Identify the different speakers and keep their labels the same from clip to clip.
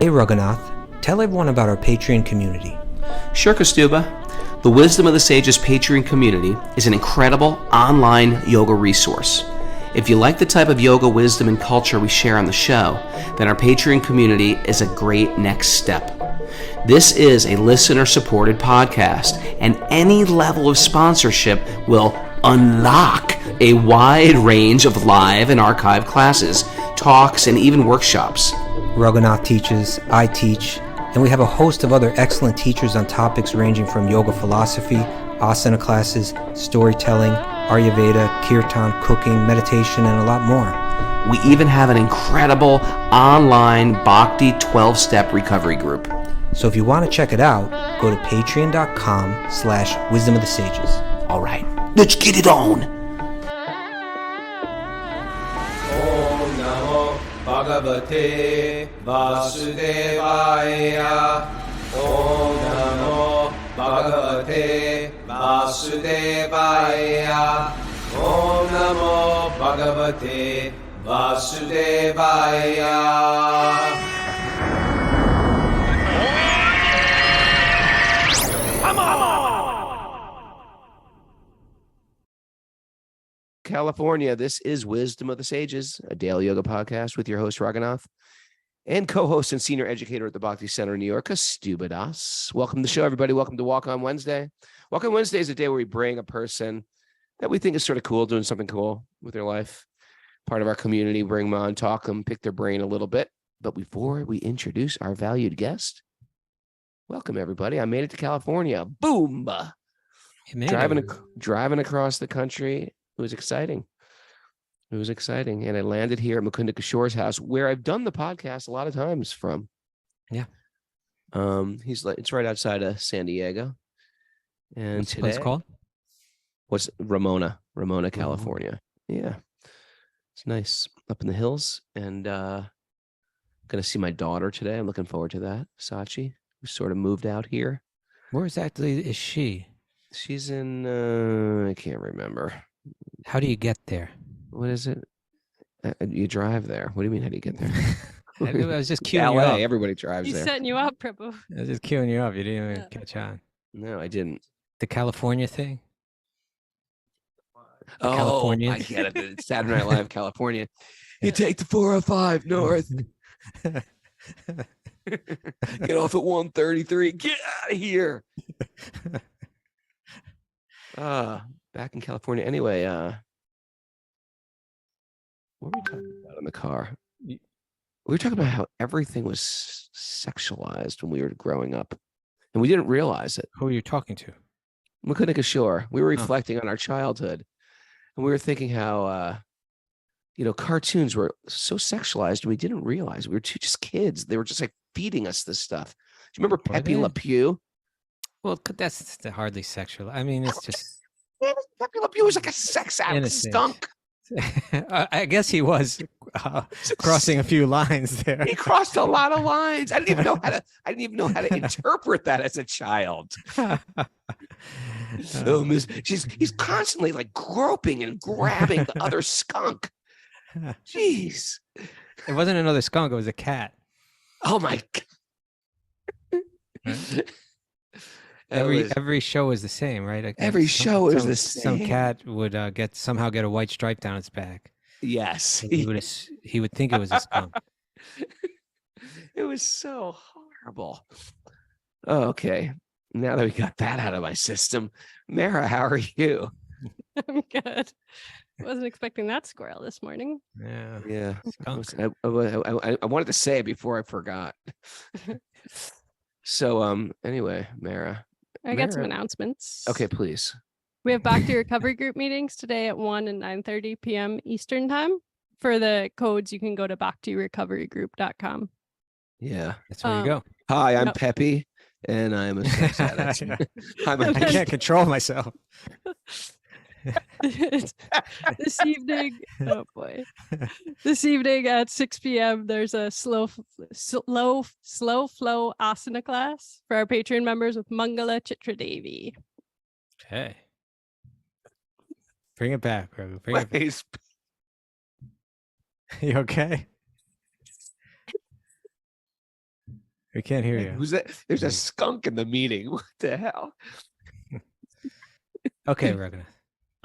Speaker 1: Hey Raghunath, tell everyone about our Patreon community.
Speaker 2: Sure, Kastuba. The Wisdom of the Sages Patreon community is an incredible online yoga resource. If you like the type of yoga wisdom and culture we share on the show, then our Patreon community is a great next step. This is a listener-supported podcast, and any level of sponsorship will unlock a wide range of live and archived classes, talks, and even workshops.
Speaker 1: Raghunath teaches, I teach, and we have a host of other excellent teachers on topics ranging from yoga philosophy, asana classes, storytelling, Ayurveda, kirtan, cooking, meditation, and a lot more.
Speaker 2: We even have an incredible online Bhakti 12-step recovery group.
Speaker 1: So if you want to check it out, go to patreon.com/wisdom of the sages.
Speaker 2: All right, let's get it on.
Speaker 3: Om Namo Bhagavate Vasudevaya. Om Namo Bhagavate Vasudevaya. Om Namo Bhagavate Vasudevaya.
Speaker 2: California, this is Wisdom of the Sages, a daily yoga podcast with your host, Raghunath, and co-host and senior educator at the Bhakti Center in New York, Kastuba Das. Welcome to the show, everybody. Welcome to Walk On Wednesday. Walk On Wednesday is a day where we bring a person that we think is sort of cool, doing something cool with their life, part of our community, bring them on, talk them, pick their brain a little bit. But before we introduce our valued guest, welcome, everybody. I made it to California. Boom! Driving across the country. It was exciting. And I landed here at Mukunda Kishore's house, where I've done the podcast a lot of times from.
Speaker 1: Yeah.
Speaker 2: It's right outside of San Diego. And
Speaker 1: What's
Speaker 2: today,
Speaker 1: it's called?
Speaker 2: What's Ramona, California. Yeah. It's nice up in the hills. And gonna see my daughter today. I'm looking forward to that. Sachi, who sort of moved out here.
Speaker 1: Where exactly is she?
Speaker 2: She's in I can't remember.
Speaker 1: How do you get there?
Speaker 2: What is it? You drive there. What do you mean? How do you get there?
Speaker 1: I was just queuing you
Speaker 2: LA,
Speaker 1: up.
Speaker 2: everybody drives
Speaker 4: He's
Speaker 2: there.
Speaker 4: setting you up, Prabhu.
Speaker 1: I was just queuing you up. You didn't even catch on.
Speaker 2: No, I didn't.
Speaker 1: The California thing?
Speaker 2: Oh,
Speaker 1: California.
Speaker 2: I get it. It's Saturday Night Live, California. You take the 405 north. Get off at 133. Get out of here. Back in California. Anyway, what were we talking about in the car? We were talking about how everything was sexualized when we were growing up, and we didn't realize it.
Speaker 1: Who are you talking to?
Speaker 2: Mukunda Kishore. We were reflecting on our childhood, and we were thinking how, cartoons were so sexualized, and we didn't realize we were just kids. They were just like feeding us this stuff. Do you remember Pepe Le Pew?
Speaker 1: Well, that's hardly sexual. I mean, it's just...
Speaker 2: Pepe Le Pew was like a sex addict skunk.
Speaker 1: I guess he was crossing a few lines there.
Speaker 2: He crossed a lot of lines. I didn't even know how to interpret that as a child. He's constantly like groping and grabbing the other skunk. Jeez.
Speaker 1: It wasn't another skunk, it was a cat.
Speaker 2: Oh my God.
Speaker 1: Every show is the same, right? Like
Speaker 2: every show is the same.
Speaker 1: Some cat would somehow get a white stripe down its back.
Speaker 2: Yes,
Speaker 1: he would think it was a skunk.
Speaker 2: It was so horrible. Oh, okay, now that we got that out of my system, Mara, how are you?
Speaker 4: I'm good. Wasn't expecting that squirrel this morning.
Speaker 2: Yeah. I wanted to say it before I forgot. So, anyway, Mara.
Speaker 4: I got some announcements.
Speaker 2: Okay, please.
Speaker 4: We have Bhakti Recovery Group meetings today at 1 and 9:30 p.m. Eastern time. For the codes, you can go to bhaktirecoverygroup.com.
Speaker 2: Yeah.
Speaker 1: That's where you go.
Speaker 2: Hi, I'm Peppy, and I'm a sex addict.
Speaker 1: I can't control myself.
Speaker 4: This evening, oh boy, this evening at 6 p.m. there's a slow flow asana class for our Patreon members with Mangala Chitradevi.
Speaker 1: Okay, bring it back, bro. Bring it back. You okay? We can't hear
Speaker 2: Hey,
Speaker 1: you.
Speaker 2: who's that? There's a
Speaker 1: Hey.
Speaker 2: skunk in the meeting. What the hell?
Speaker 1: Okay, we're gonna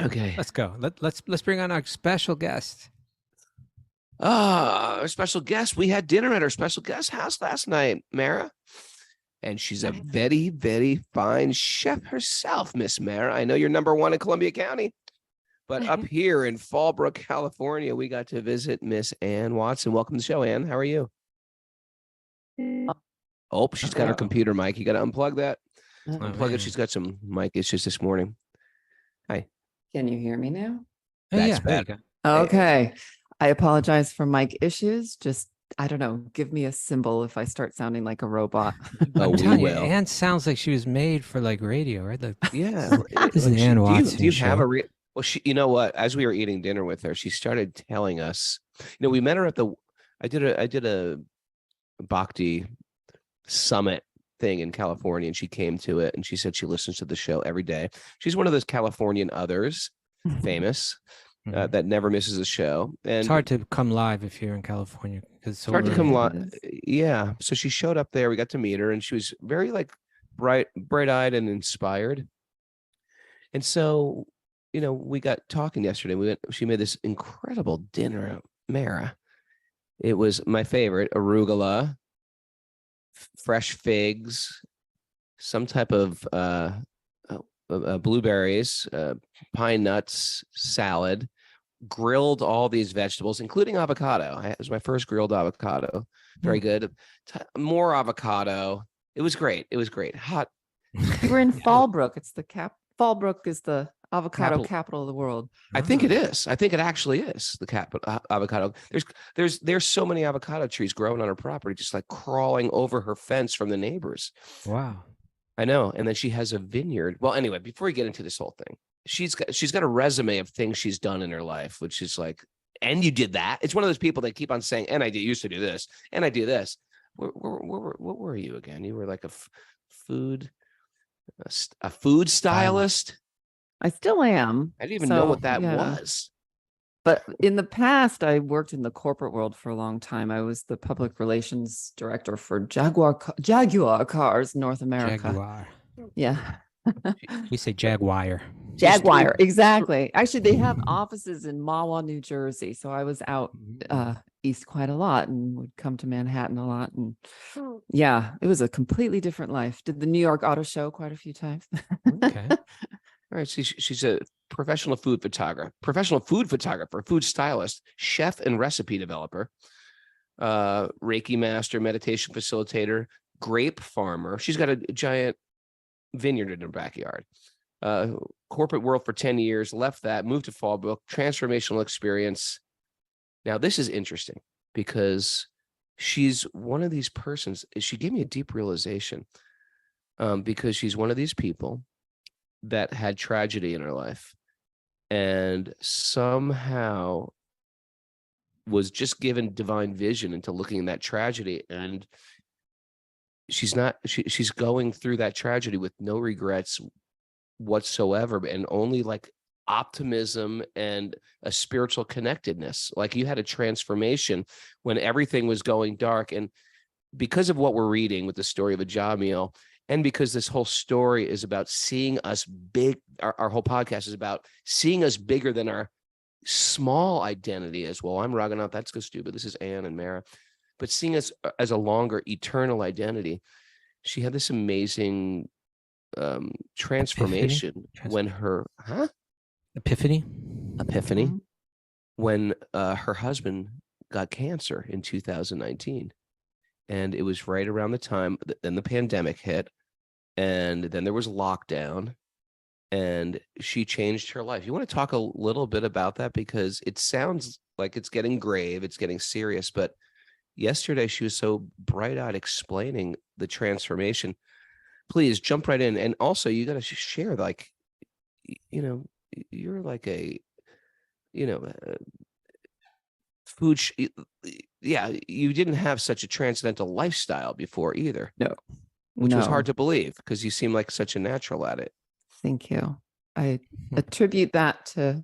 Speaker 2: Okay.
Speaker 1: let's go. Let's bring on our special guest.
Speaker 2: Our special guest. We had dinner at our special guest house last night, Mara. And she's a very, very fine chef herself, Miss Mara. I know you're number one in Columbia County, but up here in Fallbrook, California, we got to visit Miss Ann Watson. Welcome to the show, Ann. How are you? Oh, she's got her computer mic. You got to unplug that. Unplug it. She's got some mic issues this morning. Hi.
Speaker 5: Can you hear me now?
Speaker 2: That's
Speaker 1: there you
Speaker 2: bad.
Speaker 1: go.
Speaker 5: Okay. I apologize for mic issues. Just, I don't know, give me a symbol if I start sounding like a robot.
Speaker 2: Oh,
Speaker 1: I'm
Speaker 2: we
Speaker 1: telling you,
Speaker 2: will.
Speaker 1: Anne sounds like she was made for like radio, right? Like,
Speaker 2: Yeah.
Speaker 1: This is an Ann
Speaker 2: do
Speaker 1: Watson
Speaker 2: you have
Speaker 1: show.
Speaker 2: a well, you know what? As we were eating dinner with her, she started telling us, we met her at I did a Bhakti summit thing in California, and she came to it, and she said she listens to the show every day. She's one of those Californian others, famous,
Speaker 1: Mhm.
Speaker 2: that never misses a show. And
Speaker 1: It's hard to come live if you're in California because it's so
Speaker 2: hard to
Speaker 1: early.
Speaker 2: come
Speaker 5: Yeah,
Speaker 2: live.
Speaker 5: it is.
Speaker 2: Yeah. So she showed up there. We got to meet her, and she was very like bright-eyed and inspired. And so, we got talking yesterday. She made this incredible dinner, Mara. It was my favorite: arugula, fresh figs, some type of blueberries, pine nuts, salad, grilled all these vegetables, including avocado. It was my first grilled avocado. Very good. More avocado. It was great. It was great. Hot.
Speaker 5: We're in Fallbrook. It's the Fallbrook is the avocado
Speaker 2: Capital.
Speaker 5: capital of the world.
Speaker 2: I think it is. I think it actually is the avocado. There's so many avocado trees growing on her property, just like crawling over her fence from the neighbors.
Speaker 1: Wow.
Speaker 2: I know. And then she has a vineyard. Well, anyway, before we get into this whole thing, she's got a resume of things she's done in her life, which is like, and you did that. It's one of those people that keep on saying, and I used to do this, and I do this. What were you again? You were like a food stylist.
Speaker 5: I still am.
Speaker 2: I didn't even know what that
Speaker 5: yeah.
Speaker 2: was.
Speaker 5: But in the past, I worked in the corporate world for a long time. I was the public relations director for Jaguar Cars North America.
Speaker 1: Jaguar.
Speaker 5: Yeah.
Speaker 1: We say Jaguar.
Speaker 5: Jaguar, exactly. Actually, they have offices in Mahwah, New Jersey. So I was out east quite a lot and would come to Manhattan a lot. And yeah, it was a completely different life. Did the New York Auto Show quite a few times.
Speaker 1: Okay.
Speaker 2: All right. She's a professional food photographer, food stylist, chef and recipe developer, Reiki master, meditation facilitator, grape farmer. She's got a giant vineyard in her backyard. Corporate world for 10 years, left that, moved to Fallbrook, transformational experience. Now, this is interesting because she's one of these persons. She gave me a deep realization because she's one of these people that had tragedy in her life and somehow was just given divine vision into looking at that tragedy. And she's going through that tragedy with no regrets whatsoever, and only like optimism and a spiritual connectedness. Like you had a transformation when everything was going dark. And because of what we're reading with the story of a Jamiel, and because this whole story is about seeing us big, our whole podcast is about seeing us bigger than our small identity as well. I'm Raghunath, that's so stupid. This is Anne and Mara. But seeing us as a longer eternal identity, she had this amazing transformation when her
Speaker 1: Epiphany.
Speaker 2: When her husband got cancer in 2019. And it was right around the time then the pandemic hit, and then there was lockdown, and she changed her life. You want to talk a little bit about that? Because it sounds like it's getting grave, it's getting serious, but yesterday she was so bright-eyed explaining the transformation. Please jump right in. And also you got to share, like, you're like a, food. You didn't have such a transcendental lifestyle before either.
Speaker 5: No.
Speaker 2: Which was hard to believe because you seem like such a natural at it.
Speaker 5: Thank you. I attribute that to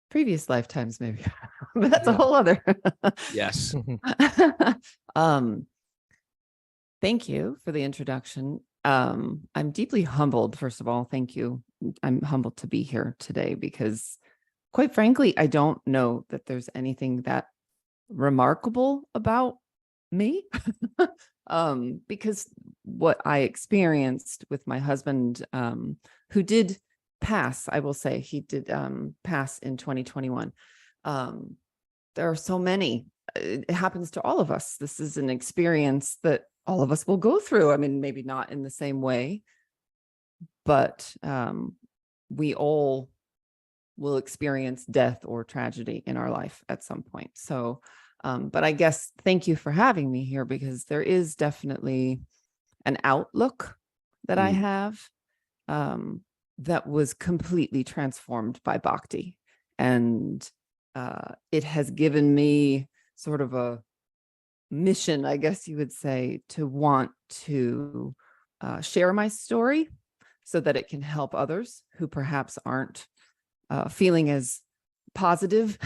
Speaker 5: previous lifetimes, maybe. But that's a whole other.
Speaker 2: Yes.
Speaker 5: Thank you for the introduction. I'm deeply humbled, first of all. Thank you. I'm humbled to be here today because, quite frankly, I don't know that there's anything that remarkable about me. Because what I experienced with my husband, who did pass, I will say he did pass in 2021. There are so many. It happens to all of us. This is an experience that all of us will go through. I mean, maybe not in the same way, but we all will experience death or tragedy in our life at some point. So, but I guess thank you for having me here, because there is definitely an outlook that I have that was completely transformed by Bhakti. And it has given me sort of a mission, I guess you would say, to want to share my story so that it can help others who perhaps aren't feeling as positive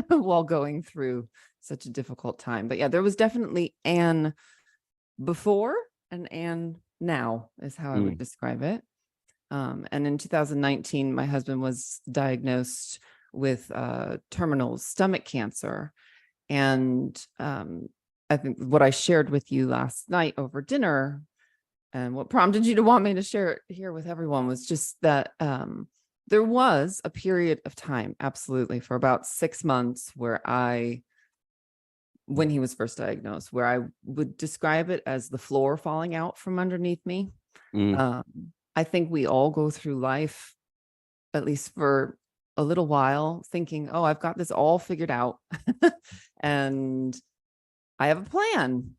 Speaker 5: while going through such a difficult time. But yeah, there was definitely Anne before and Anne now is how I would describe it. And in 2019, my husband was diagnosed with terminal stomach cancer. And I think what I shared with you last night over dinner and what prompted you to want me to share it here with everyone was just that there was a period of time, absolutely, for about 6 months where when he was first diagnosed, where I would describe it as the floor falling out from underneath me. I think we all go through life, at least for a little while, thinking, oh, I've got this all figured out and I have a plan.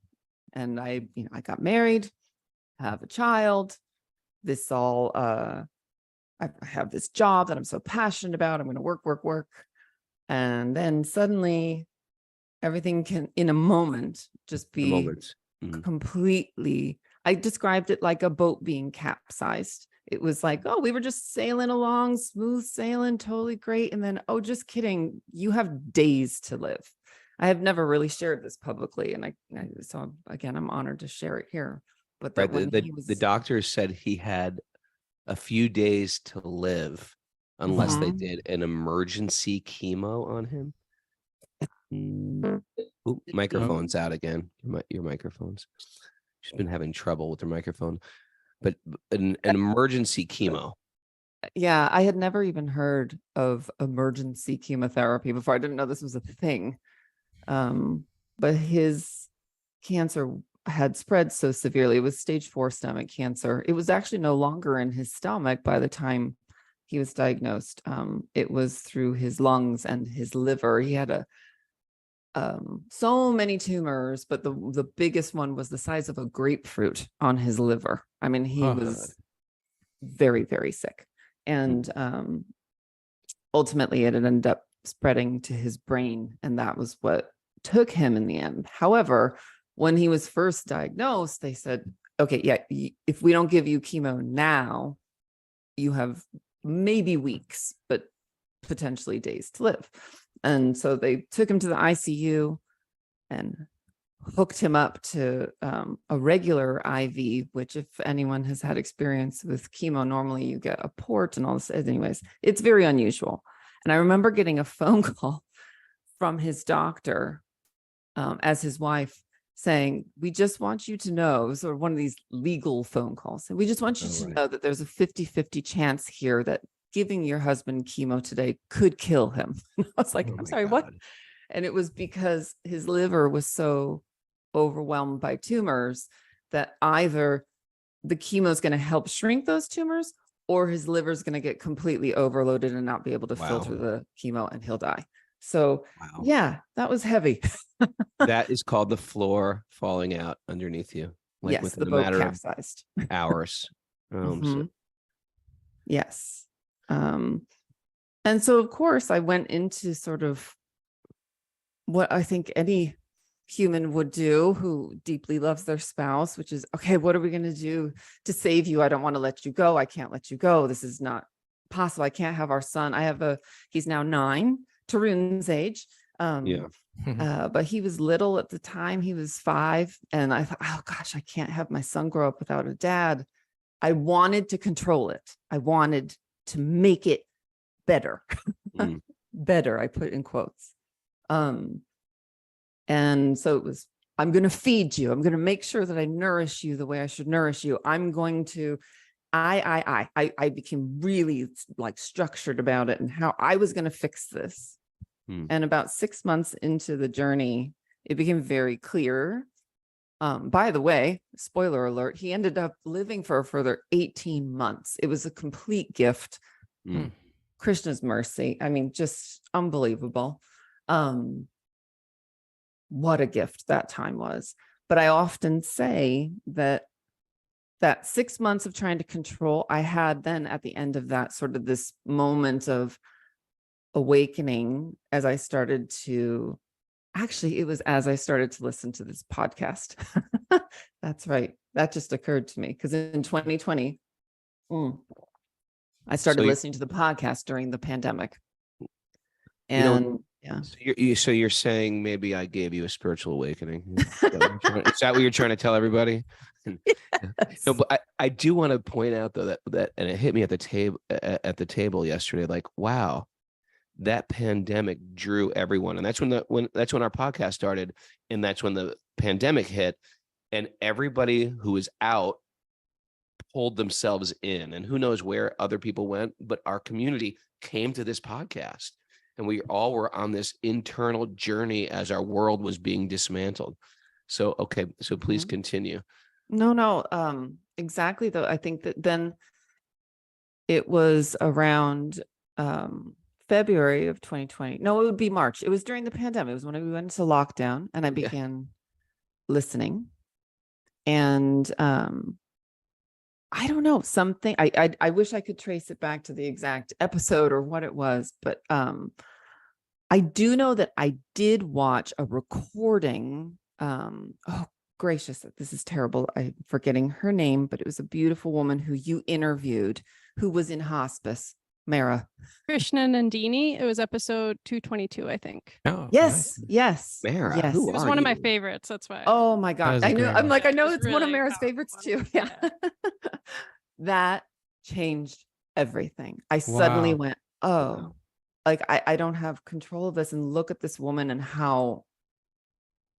Speaker 5: And I got married, have a child, this all, I have this job that I'm so passionate about. I'm going to work. And then suddenly everything can, in a moment, just be completely, I described it like a boat being capsized. It was like, oh, we were just sailing along, smooth sailing, totally great. And then, oh, just kidding. You have days to live. I have never really shared this publicly. And so again, I'm honored to share it here. But that when
Speaker 2: the doctors said he had a few days to live unless they did an emergency chemo on him. Ooh, microphone's out again. Your microphone's. She's been having trouble with her microphone. But an emergency chemo.
Speaker 5: Yeah, I had never even heard of emergency chemotherapy before. I didn't know this was a thing. But his cancer had spread so severely. It was stage 4 stomach cancer. It was actually no longer in his stomach by the time he was diagnosed. It was through his lungs and his liver. He had so many tumors, but the biggest one was the size of a grapefruit on his liver. I mean, he was very, very sick. And ultimately it ended up spreading to his brain. And that was what took him in the end. However, when he was first diagnosed, they said, okay, yeah, if we don't give you chemo now, you have maybe weeks, but potentially days to live. And so they took him to the ICU and hooked him up to a regular IV, which if anyone has had experience with chemo, normally you get a port and all this. Anyways, it's very unusual. And I remember getting a phone call from his doctor as his wife saying, we just want you to know, sort of one of these legal phone calls. And we just want you to know that there's a 50-50 chance here that giving your husband chemo today could kill him. I was like, I'm sorry, what? And it was because his liver was so overwhelmed by tumors that either the chemo is going to help shrink those tumors or his liver is going to get completely overloaded and not be able to filter the chemo and he'll die. So yeah, that was heavy.
Speaker 2: That is called the floor falling out underneath you. Like
Speaker 5: yes,
Speaker 2: within
Speaker 5: the boat
Speaker 2: matter
Speaker 5: capsized.
Speaker 2: of hours.
Speaker 5: Yes. And so of course I went into sort of what I think any human would do who deeply loves their spouse, which is, okay, what are we going to do to save you? I don't want to let you go. I can't let you go. This is not possible. I can't have our son. He's now 9, Tarun's age. But he was little at the time. He was 5. And I thought, oh gosh, I can't have my son grow up without a dad. I wanted to control it. I wanted to make it better. Better, I put in quotes. And so it was, I'm going to feed you. I'm going to make sure that I nourish you the way I should nourish you. I'm going to, I became really like structured about it and how I was going to fix this. And about 6 months into the journey, it became very clear. By the way, spoiler alert, he ended up living for a further 18 months. It was a complete gift. Krishna's mercy. I mean, just unbelievable. What a gift that time was. But I often say that 6 months of trying to control, I had then at the end of that sort of this moment of awakening as I started to, actually, it was as I started to listen to this podcast. That's right. That just occurred to me because in 2020, I started listening to the podcast during the pandemic. And yeah.
Speaker 6: So you're saying maybe I gave you a spiritual awakening. Is that what you're trying to tell everybody?
Speaker 5: Yes.
Speaker 6: No, but I do want to point out though that and it hit me at the table yesterday. Like, wow, that pandemic drew everyone, and that's when our podcast started, and that's when the pandemic hit, and everybody who was out pulled themselves in, and who knows where other people went, but our community came to this podcast. And we all were on this internal journey as our world was being dismantled. So, okay. So please continue.
Speaker 5: No, exactly. Though I think that then it was around February of 2020. No, it would be March. It was during the pandemic. It was when we went into lockdown and I began listening. And I don't know, something, I wish I could trace it back to the exact episode or what it was, but I do know that I did watch a recording. Oh, gracious, this is terrible. I'm forgetting her name, but it was a beautiful woman who you interviewed who was in hospice, Mara.
Speaker 4: Krishna Nandini. It was episode 222, I think.
Speaker 1: Oh,
Speaker 5: Yes,
Speaker 1: nice.
Speaker 5: yes.
Speaker 6: Mara,
Speaker 5: yes.
Speaker 6: who
Speaker 4: It was
Speaker 6: are
Speaker 4: one of my
Speaker 6: you?
Speaker 4: favorites. That's why.
Speaker 5: Oh my God.
Speaker 1: was a
Speaker 5: I knew,
Speaker 1: great
Speaker 5: I'm
Speaker 1: one.
Speaker 5: like, I know
Speaker 4: It was
Speaker 5: it's one of
Speaker 4: really
Speaker 5: Mara's
Speaker 4: powerful.
Speaker 5: favorites too. Yeah. That changed everything. I suddenly
Speaker 1: Wow.
Speaker 5: went, oh, like I don't have control of this. And look at this woman and how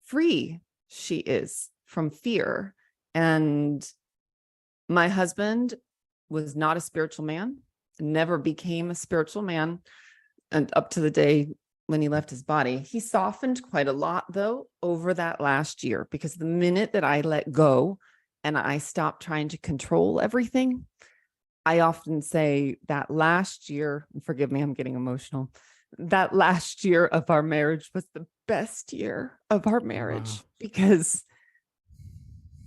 Speaker 5: free she is from fear. And my husband was not a spiritual man, never became a spiritual man. And up to the day when he left his body, he softened quite a lot though over that last year, because the minute that I let go and I stopped trying to control everything, I often say that last year, forgive me, I'm getting emotional. That last year of our marriage was the best year of our marriage because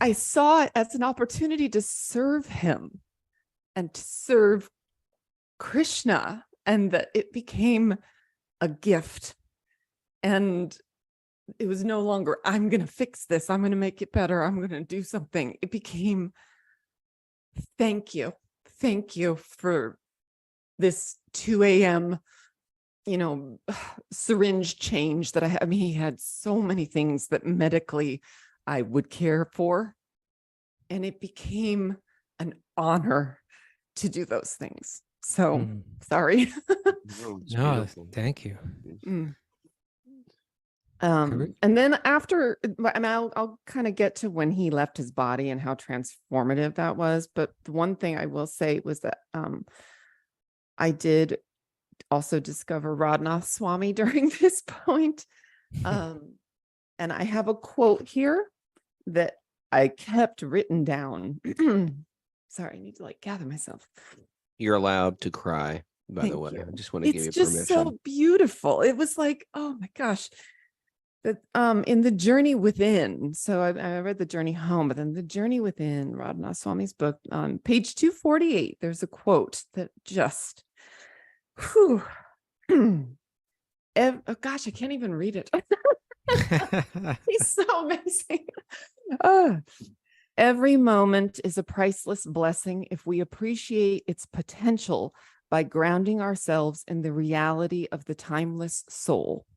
Speaker 5: I saw it as an opportunity to serve him and to serve Krishna, and that it became a gift. And it was no longer, I'm going to fix this. I'm going to make it better. I'm going to do something. It became, thank you. Thank you for this 2 a.m., syringe change that I had. I mean, he had so many things that medically I would care for. And it became an honor to do those things. So sorry.
Speaker 6: No, it's
Speaker 1: No,
Speaker 6: beautiful.
Speaker 1: thank you.
Speaker 5: And then after, I mean, I'll kind of get to when he left his body and how transformative that was. But the one thing I will say was that I did also discover Radhanath Swami during this point. And I have a quote here that I kept written down. Sorry, I need to gather myself.
Speaker 6: You're allowed to cry, by the
Speaker 5: Thank
Speaker 6: way.
Speaker 5: you.
Speaker 6: I just want to give you
Speaker 5: It's just
Speaker 6: permission.
Speaker 5: so beautiful. It was like, oh my gosh. That in the Journey Within. So I read The Journey Home, but then The Journey Within, Radhanath Swami's book, on page 248, there's a quote that just, oh gosh, I can't even read it. He's so amazing. Every moment is a priceless blessing if we appreciate its potential by grounding ourselves in the reality of the timeless soul.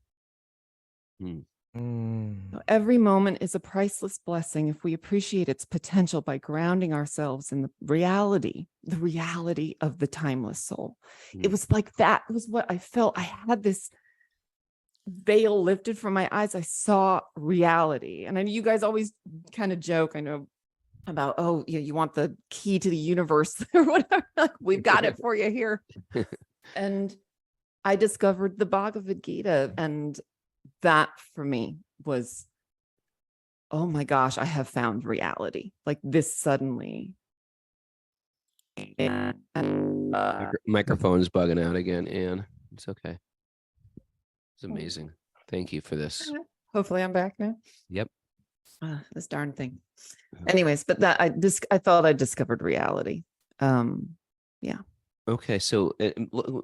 Speaker 5: Every moment is a priceless blessing if we appreciate its potential by grounding ourselves in the reality of the timeless soul. It was like that was what I felt. I had this veil lifted from my eyes. I saw reality. And I know you guys always kind of joke, I know, about, oh, yeah, you want the key to the universe or whatever. Like, we've got it for you here. And I discovered the Bhagavad Gita, and that for me was, oh my gosh, I have found reality. Like this suddenly.
Speaker 6: Microphone's bugging out again, Anne. It's okay. It's amazing. Thank you for this.
Speaker 5: Hopefully I'm back now.
Speaker 6: Yep.
Speaker 5: This darn thing. Anyways, but that I thought I discovered reality. Yeah.
Speaker 6: Okay, so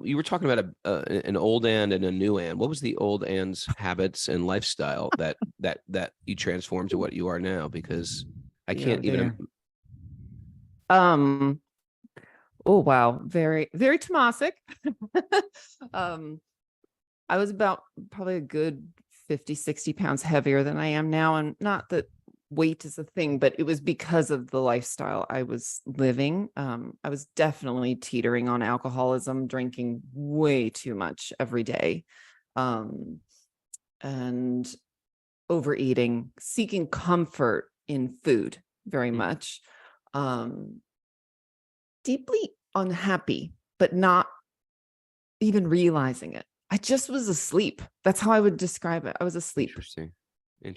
Speaker 6: you were talking about an old Anne and a new Anne. What was the old Anne's habits and lifestyle that you transformed to what you are now? Because I can't even.
Speaker 5: Oh wow, very very Tomasic. I was about probably a good 50, 60 pounds heavier than I am now, and not that weight is a thing, but it was because of the lifestyle I was living. I was definitely teetering on alcoholism, drinking way too much every day, and overeating, seeking comfort in food very much, deeply unhappy, but not even realizing it. I just was asleep. That's how I would describe it. I was asleep.
Speaker 6: Interesting.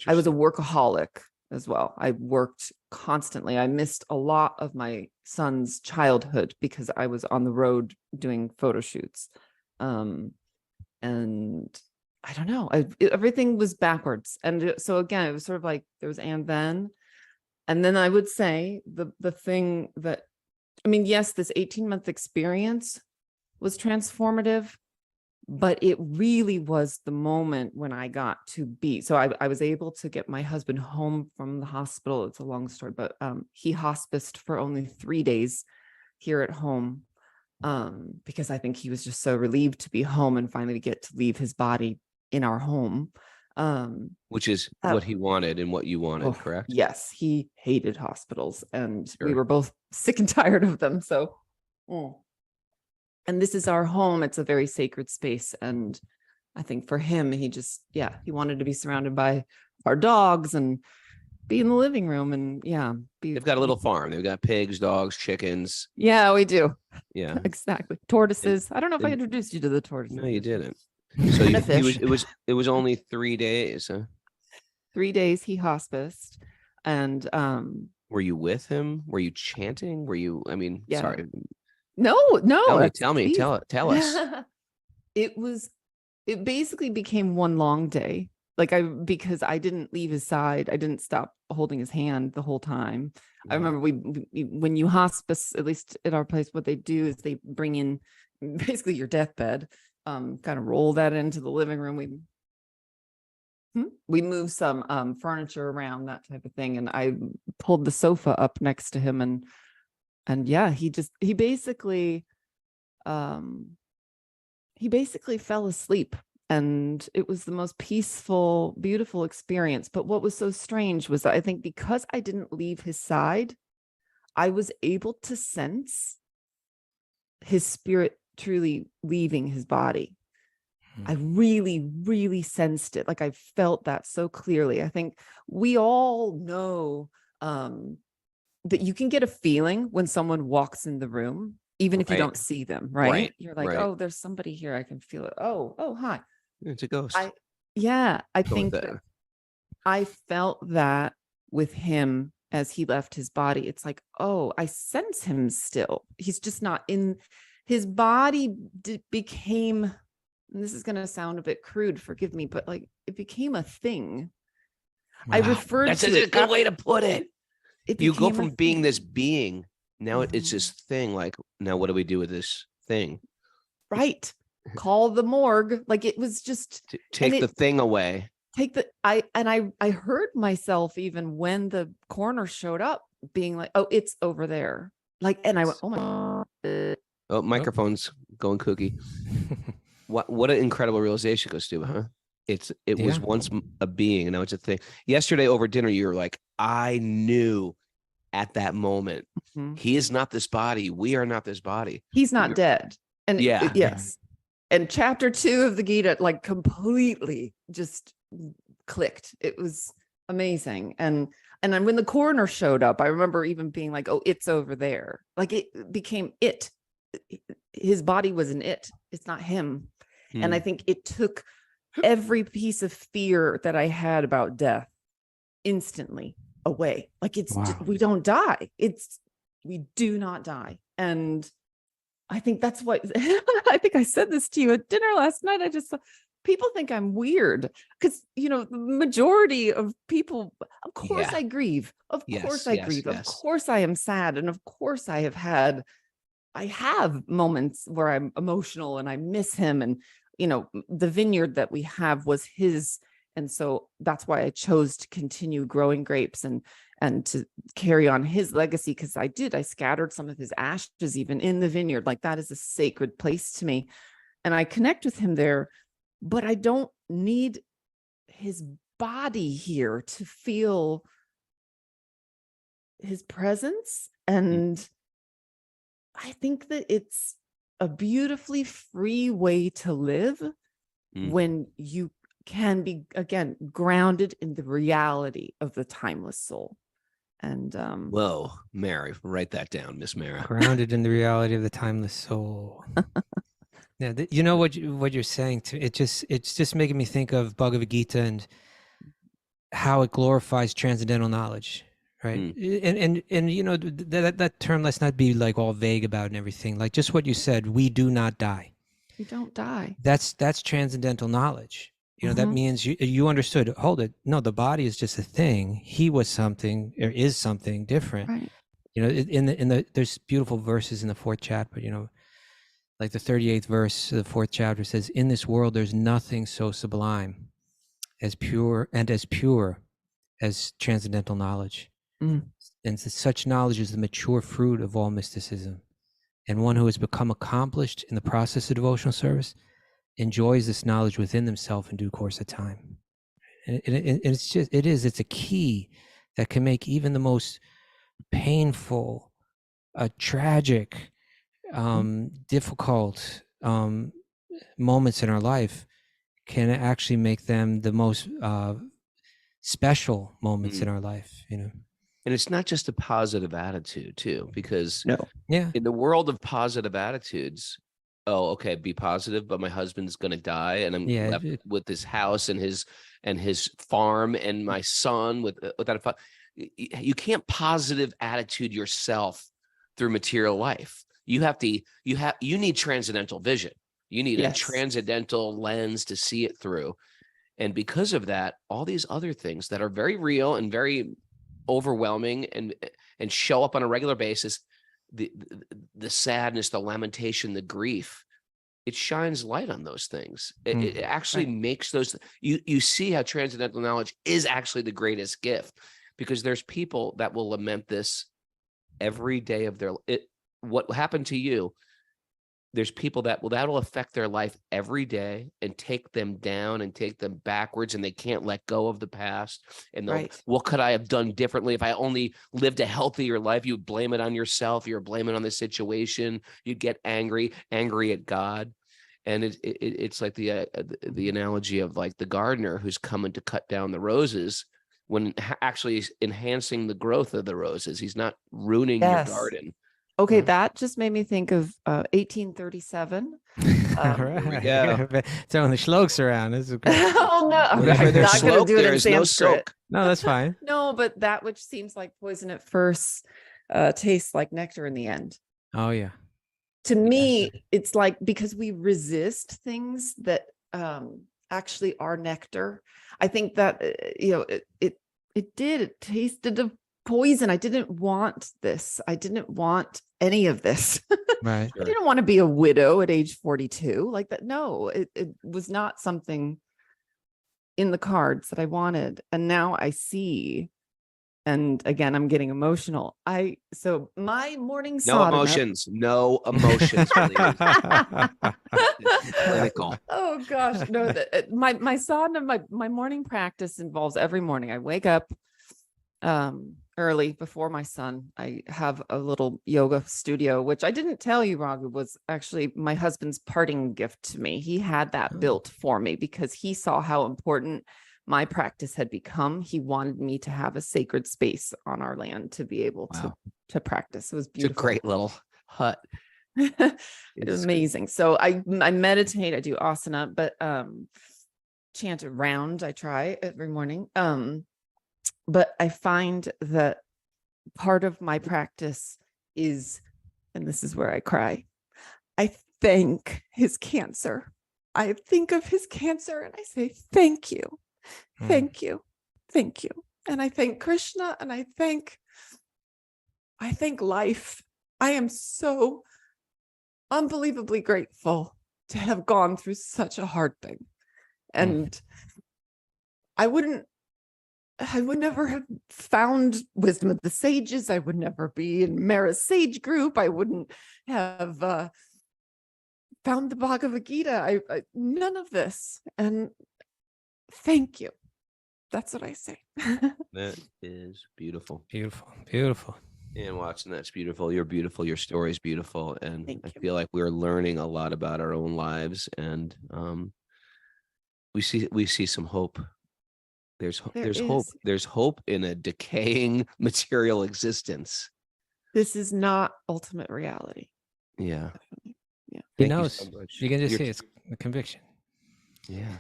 Speaker 5: I was a workaholic as well. I worked constantly. I missed a lot of my son's childhood because I was on the road doing photo shoots. And I don't know, everything was backwards. And so again, it was sort of like there was and then I would say the thing that, I mean, yes, this 18-month experience was transformative, but it really was the moment when I got to be, so I was able to get my husband home from the hospital. It's a long story, but he hospiced for only 3 days here at home, because I think he was just so relieved to be home and finally get to leave his body in our home.
Speaker 6: Which is what he wanted and what you wanted, correct?
Speaker 5: Yes, he hated hospitals, and we were both sick and tired of them. So, and this is our home. It's a very sacred space. And I think for him, he wanted to be surrounded by our dogs and be in the living room. And they've
Speaker 6: got a little farm. They've got pigs, dogs, chickens.
Speaker 5: Yeah, we do.
Speaker 6: Yeah,
Speaker 5: exactly. Tortoises. I don't know if I introduced you to the tortoises.
Speaker 6: No, you didn't. So it was only 3 days. Huh?
Speaker 5: 3 days he hospiced. And
Speaker 6: were you with him? Were you chanting? Were you, sorry.
Speaker 5: No.
Speaker 6: Tell us.
Speaker 5: It basically became one long day. Because I didn't leave his side. I didn't stop holding his hand the whole time. I remember when you hospice, at least at our place, what they do is they bring in basically your deathbed, kind of roll that into the living room. We moved some furniture around, that type of thing. And I pulled the sofa up next to him, and he basically fell asleep, and it was the most peaceful, beautiful experience. But what was so strange was that I think because I didn't leave his side, I was able to sense his spirit truly leaving his body. I really, really sensed it. Like I felt that so clearly. I think we all know that you can get a feeling when someone walks in the room, even if you don't see them, right? You're like, oh, there's somebody here. I can feel it. Oh, hi.
Speaker 6: It's a ghost.
Speaker 5: I think that I felt that with him as he left his body. It's like, oh, I sense him still. He's just not in his body. Became, and this is going to sound a bit crude, forgive me, but like it became a thing. Wow. I referred
Speaker 6: That's
Speaker 5: to
Speaker 6: a
Speaker 5: it.
Speaker 6: good way to put it. You go from being this being, now it's this thing. Like, now what do we do with this thing?
Speaker 5: Right. Call the morgue. Like it was just
Speaker 6: take the thing away.
Speaker 5: I heard myself even when the coroner showed up being like, oh, it's over there. Like, and I went, oh my God.
Speaker 6: Oh, microphone's going kooky. What an incredible realization, Stuba, huh? It was
Speaker 1: Yeah.
Speaker 6: once a being, and now it's a thing. Yesterday over dinner, you were like, I knew at that moment,
Speaker 5: Mhm.
Speaker 6: he is not this body. We are not this body.
Speaker 5: He's not dead. And
Speaker 6: Yeah.
Speaker 5: yes. And chapter 2 of the Gita, like, completely just clicked. It was amazing. And then when the coroner showed up, I remember even being like, oh, it's over there. Like, it became it. His body was an it. It's not him. And I think it took every piece of fear that I had about death instantly away. Like, it's
Speaker 1: Wow.
Speaker 5: we don't die. We do not die. And I think that's what I think I said this to you at dinner last night. I just, people think I'm weird because, the majority of people, of course
Speaker 6: Yeah.
Speaker 5: I grieve. Of
Speaker 6: Yes,
Speaker 5: course I
Speaker 6: yes,
Speaker 5: grieve. Of
Speaker 6: yes.
Speaker 5: course I am sad. And of course I have moments where I'm emotional and I miss him. And, the vineyard that we have was his. And so that's why I chose to continue growing grapes and to carry on his legacy. Because I scattered some of his ashes even in the vineyard. Like, that is a sacred place to me. And I connect with him there, but I don't need his body here to feel his presence. And I think that it's a beautifully free way to live when you can be, again, grounded in the reality of the timeless soul. And
Speaker 6: Whoa, Mary, write that down, Miss Mara.
Speaker 1: Grounded in the reality of the timeless soul. Yeah, you know what you're saying to it's just making me think of Bhagavad Gita and how it glorifies transcendental knowledge, right? And that term, let's not be like all vague about and everything. Like, just what you said, we do not die.
Speaker 5: we don't die.
Speaker 1: That's transcendental knowledge. That means you understood. Hold it. No, the body is just a thing. He was something, or is something different.
Speaker 5: Right.
Speaker 1: In the there's beautiful verses in the 4th chapter. Like the 38th verse of the 4th chapter says, "In this world, there's nothing so sublime, as pure as transcendental knowledge. And such knowledge is the mature fruit of all mysticism. And one who has become accomplished in the process of devotional service enjoys this knowledge within themselves in due course of time." And it's a key that can make even the most painful, tragic, difficult moments in our life can actually make them the most special moments in our life.
Speaker 6: And it's not just a positive attitude too, because
Speaker 1: Yeah.
Speaker 6: in the world of positive attitudes, oh, okay, be positive, but my husband's going to die and I'm left with this house and his farm and my son without a you can't positive attitude yourself through material life. You need transcendental vision. You need a transcendental lens to see it through. And because of that, all these other things that are very real and very overwhelming and show up on a regular basis, the sadness, the lamentation, the grief, it shines light on those things. It actually makes those, you see how transcendental knowledge is actually the greatest gift, because there's people that will lament this every day of their, what happened to you. There's people that'll affect their life every day and take them down and take them backwards, and they can't let go of the past. And what could I have done differently if I only lived a healthier life? You would blame it on yourself. You're blaming on the situation. You'd get angry at God. And it's like the analogy of like the gardener who's coming to cut down the roses when actually enhancing the growth of the roses. He's not ruining your garden.
Speaker 5: Okay, that just made me think of 1837.
Speaker 1: Right. Throwing the shlokes around. This is great.
Speaker 5: Oh no, I'm not
Speaker 6: Where there's
Speaker 5: going to
Speaker 6: smoke,
Speaker 5: do it in
Speaker 6: there is no
Speaker 5: Sanskrit.
Speaker 6: soak.
Speaker 1: No, that's fine.
Speaker 5: No, but that which seems like poison at first tastes like nectar in the end.
Speaker 1: Oh yeah.
Speaker 5: To me, it's like, because we resist things that actually are nectar. I think that it tasted of poison. I didn't want this. I didn't want any of this.
Speaker 1: Right.
Speaker 5: I didn't want to be a widow at age 42 like that. No, it was not something in the cards that I wanted. And now I see And again, I'm getting emotional. So my morning
Speaker 6: No
Speaker 5: sadhana.
Speaker 6: emotions. No emotions, please. Clinical.
Speaker 5: Oh gosh, no. My sadhana, my morning practice involves every morning I wake up early before my son. I have a little yoga studio, which I didn't tell you, Raghu, was actually my husband's parting gift to me. He had that built for me because he saw how important my practice had become. He wanted me to have a sacred space on our land to be able to practice. It was
Speaker 6: It's a
Speaker 5: beautiful.
Speaker 6: great little hut.
Speaker 5: It was amazing. So I meditate, I do asana, but chant around, I try every morning. But I find that part of my practice is, and this is where I cry, I thank his cancer. I think of his cancer and I say, thank you, thank you, thank you. And I thank Krishna and I thank life. I am so unbelievably grateful to have gone through such a hard thing. And I would never have found wisdom of the sages. I would never be in Mara's sage group. I wouldn't have found the Bhagavad Gita. I none of this. And thank you. That's what I say.
Speaker 6: That is beautiful.
Speaker 1: Beautiful, beautiful.
Speaker 6: And Watson, that's beautiful. You're beautiful. Your story's beautiful. And
Speaker 5: Thank
Speaker 6: I
Speaker 5: you.
Speaker 6: feel like we're learning a lot about our own lives. And we see some hope. There's hope. There's hope in a decaying material existence.
Speaker 5: This is not ultimate reality.
Speaker 6: Yeah.
Speaker 5: Definitely. Yeah.
Speaker 1: He
Speaker 6: Thank
Speaker 1: knows.
Speaker 6: so much.
Speaker 1: You can just see it's a conviction.
Speaker 6: Yeah.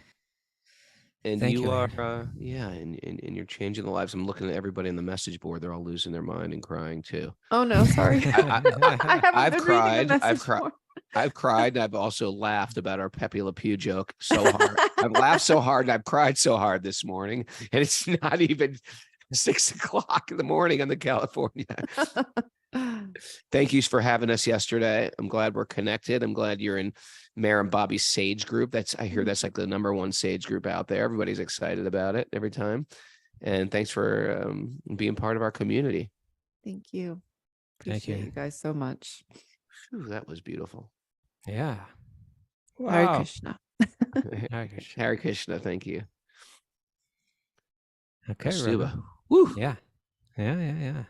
Speaker 6: And
Speaker 1: Thank
Speaker 6: you
Speaker 1: you,
Speaker 6: are,
Speaker 1: Aaron.
Speaker 6: and you're changing the lives. I'm looking at everybody in the message board. They're all losing their mind and crying too.
Speaker 5: Oh no, sorry. I haven't
Speaker 6: I've
Speaker 5: been
Speaker 6: cried.
Speaker 5: reading the
Speaker 6: I've
Speaker 5: message
Speaker 6: cried.
Speaker 5: board.
Speaker 6: I've cried. And I've also laughed about our Pepe Le Pew joke so hard. I've laughed so hard and I've cried so hard this morning. And it's not even 6 o'clock in the morning in the California. Thank you for having us yesterday. I'm glad we're connected. I'm glad you're in Mare and Bobby's Sage group. I hear that's like the #1 Sage group out there. Everybody's excited about it every time. And thanks for being part of our community.
Speaker 5: Thank you.
Speaker 1: Thank
Speaker 5: Appreciate
Speaker 1: you.
Speaker 5: you guys so much.
Speaker 6: Whew, that was beautiful.
Speaker 1: Yeah.
Speaker 5: Hare
Speaker 1: Wow.
Speaker 5: Krishna.
Speaker 1: Hare Krishna.
Speaker 6: Hare Krishna. Thank you.
Speaker 1: Okay,
Speaker 6: Suba.
Speaker 1: Raghu.
Speaker 6: Woo.
Speaker 1: Yeah. Yeah.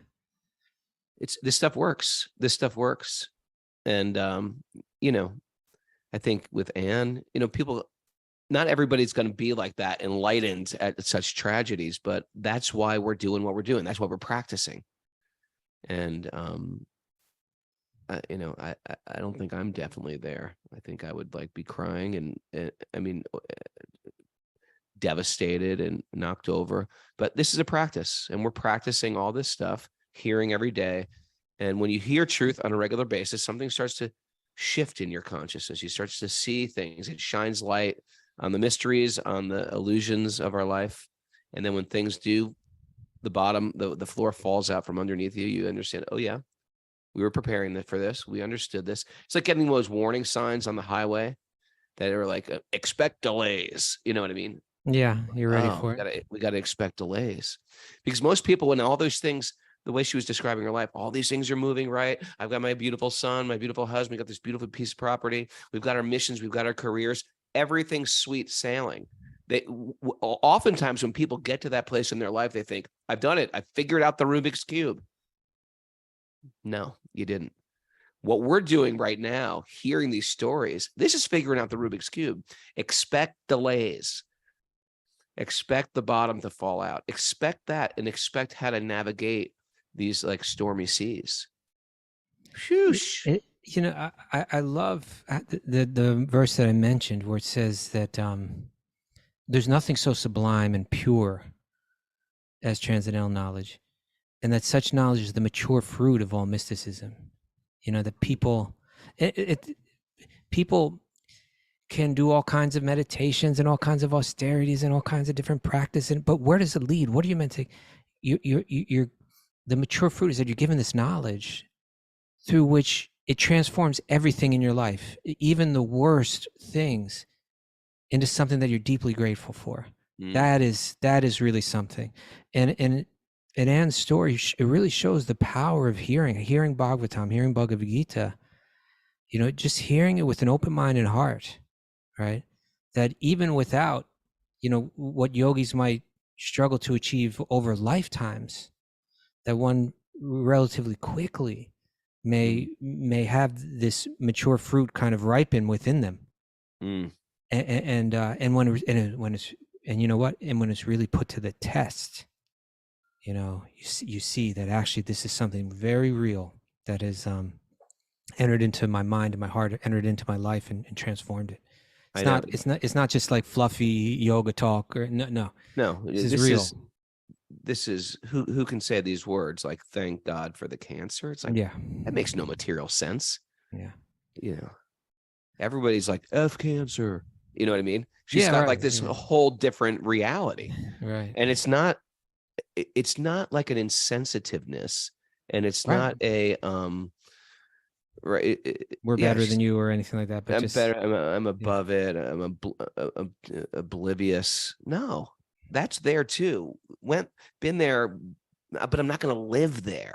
Speaker 6: This stuff works. This stuff works. And I think with Anne, people, not everybody's going to be like that, enlightened at such tragedies, but that's why we're doing what we're doing. That's why we're practicing. And I don't think I'm definitely there. I think I would be crying and devastated and knocked over. But this is a practice, and we're practicing all this stuff, hearing every day. And when you hear truth on a regular basis, something starts to shift in your consciousness. You start to see things. It shines light on the mysteries, on the illusions of our life. And then when things do, the floor falls out from underneath you, you understand, oh yeah, we were preparing for this. We understood this. It's like getting those warning signs on the highway that are like, expect delays. You know what I mean?
Speaker 1: Yeah, you're ready for it.
Speaker 6: We got to expect delays, because most people, when all those things, the way she was describing her life, all these things are moving right. I've got my beautiful son, my beautiful husband, we got this beautiful piece of property. We've got our missions, we've got our careers. Everything's sweet sailing. Oftentimes when people get to that place in their life, they think, I've done it. I figured out the Rubik's Cube. No, you didn't. What we're doing right now, hearing these stories, this is figuring out the Rubik's Cube. Expect delays. Expect the bottom to fall out. Expect that, and expect how to navigate these stormy seas. Shoosh.
Speaker 1: I love the verse that I mentioned where it says that there's nothing so sublime and pure as transcendental knowledge, and that such knowledge is the mature fruit of all mysticism. That people can do all kinds of meditations and all kinds of austerities and all kinds of different practices, but where does it lead? What are you meant to? You're the mature fruit is that you're given this knowledge through which it transforms everything in your life, even the worst things, into something that you're deeply grateful for. That is really something. And in Anne's story, it really shows the power of hearing Bhagavatam, hearing Bhagavad Gita, just hearing it with an open mind and heart, right? That even without, what yogis might struggle to achieve over lifetimes, that one relatively quickly may have this mature fruit kind of ripen within them. And when it's really put to the test, you see that actually this is something very real that has entered into my mind and my heart, entered into my life and transformed it. It's not just like fluffy yoga talk or no. This is real.
Speaker 6: This is who can say these words like thank God for the cancer. It's like,
Speaker 1: yeah,
Speaker 6: that makes no material sense.
Speaker 1: Yeah.
Speaker 6: Everybody's like F cancer. You know what I mean? She's got like this whole different reality.
Speaker 1: Right.
Speaker 6: And it's not like an insensitiveness, and it's not a
Speaker 1: we're better than you or anything like that, but
Speaker 6: I'm
Speaker 1: just
Speaker 6: better, I'm above it, I'm oblivious. No, that's there too. Been there, but I'm not going to live there.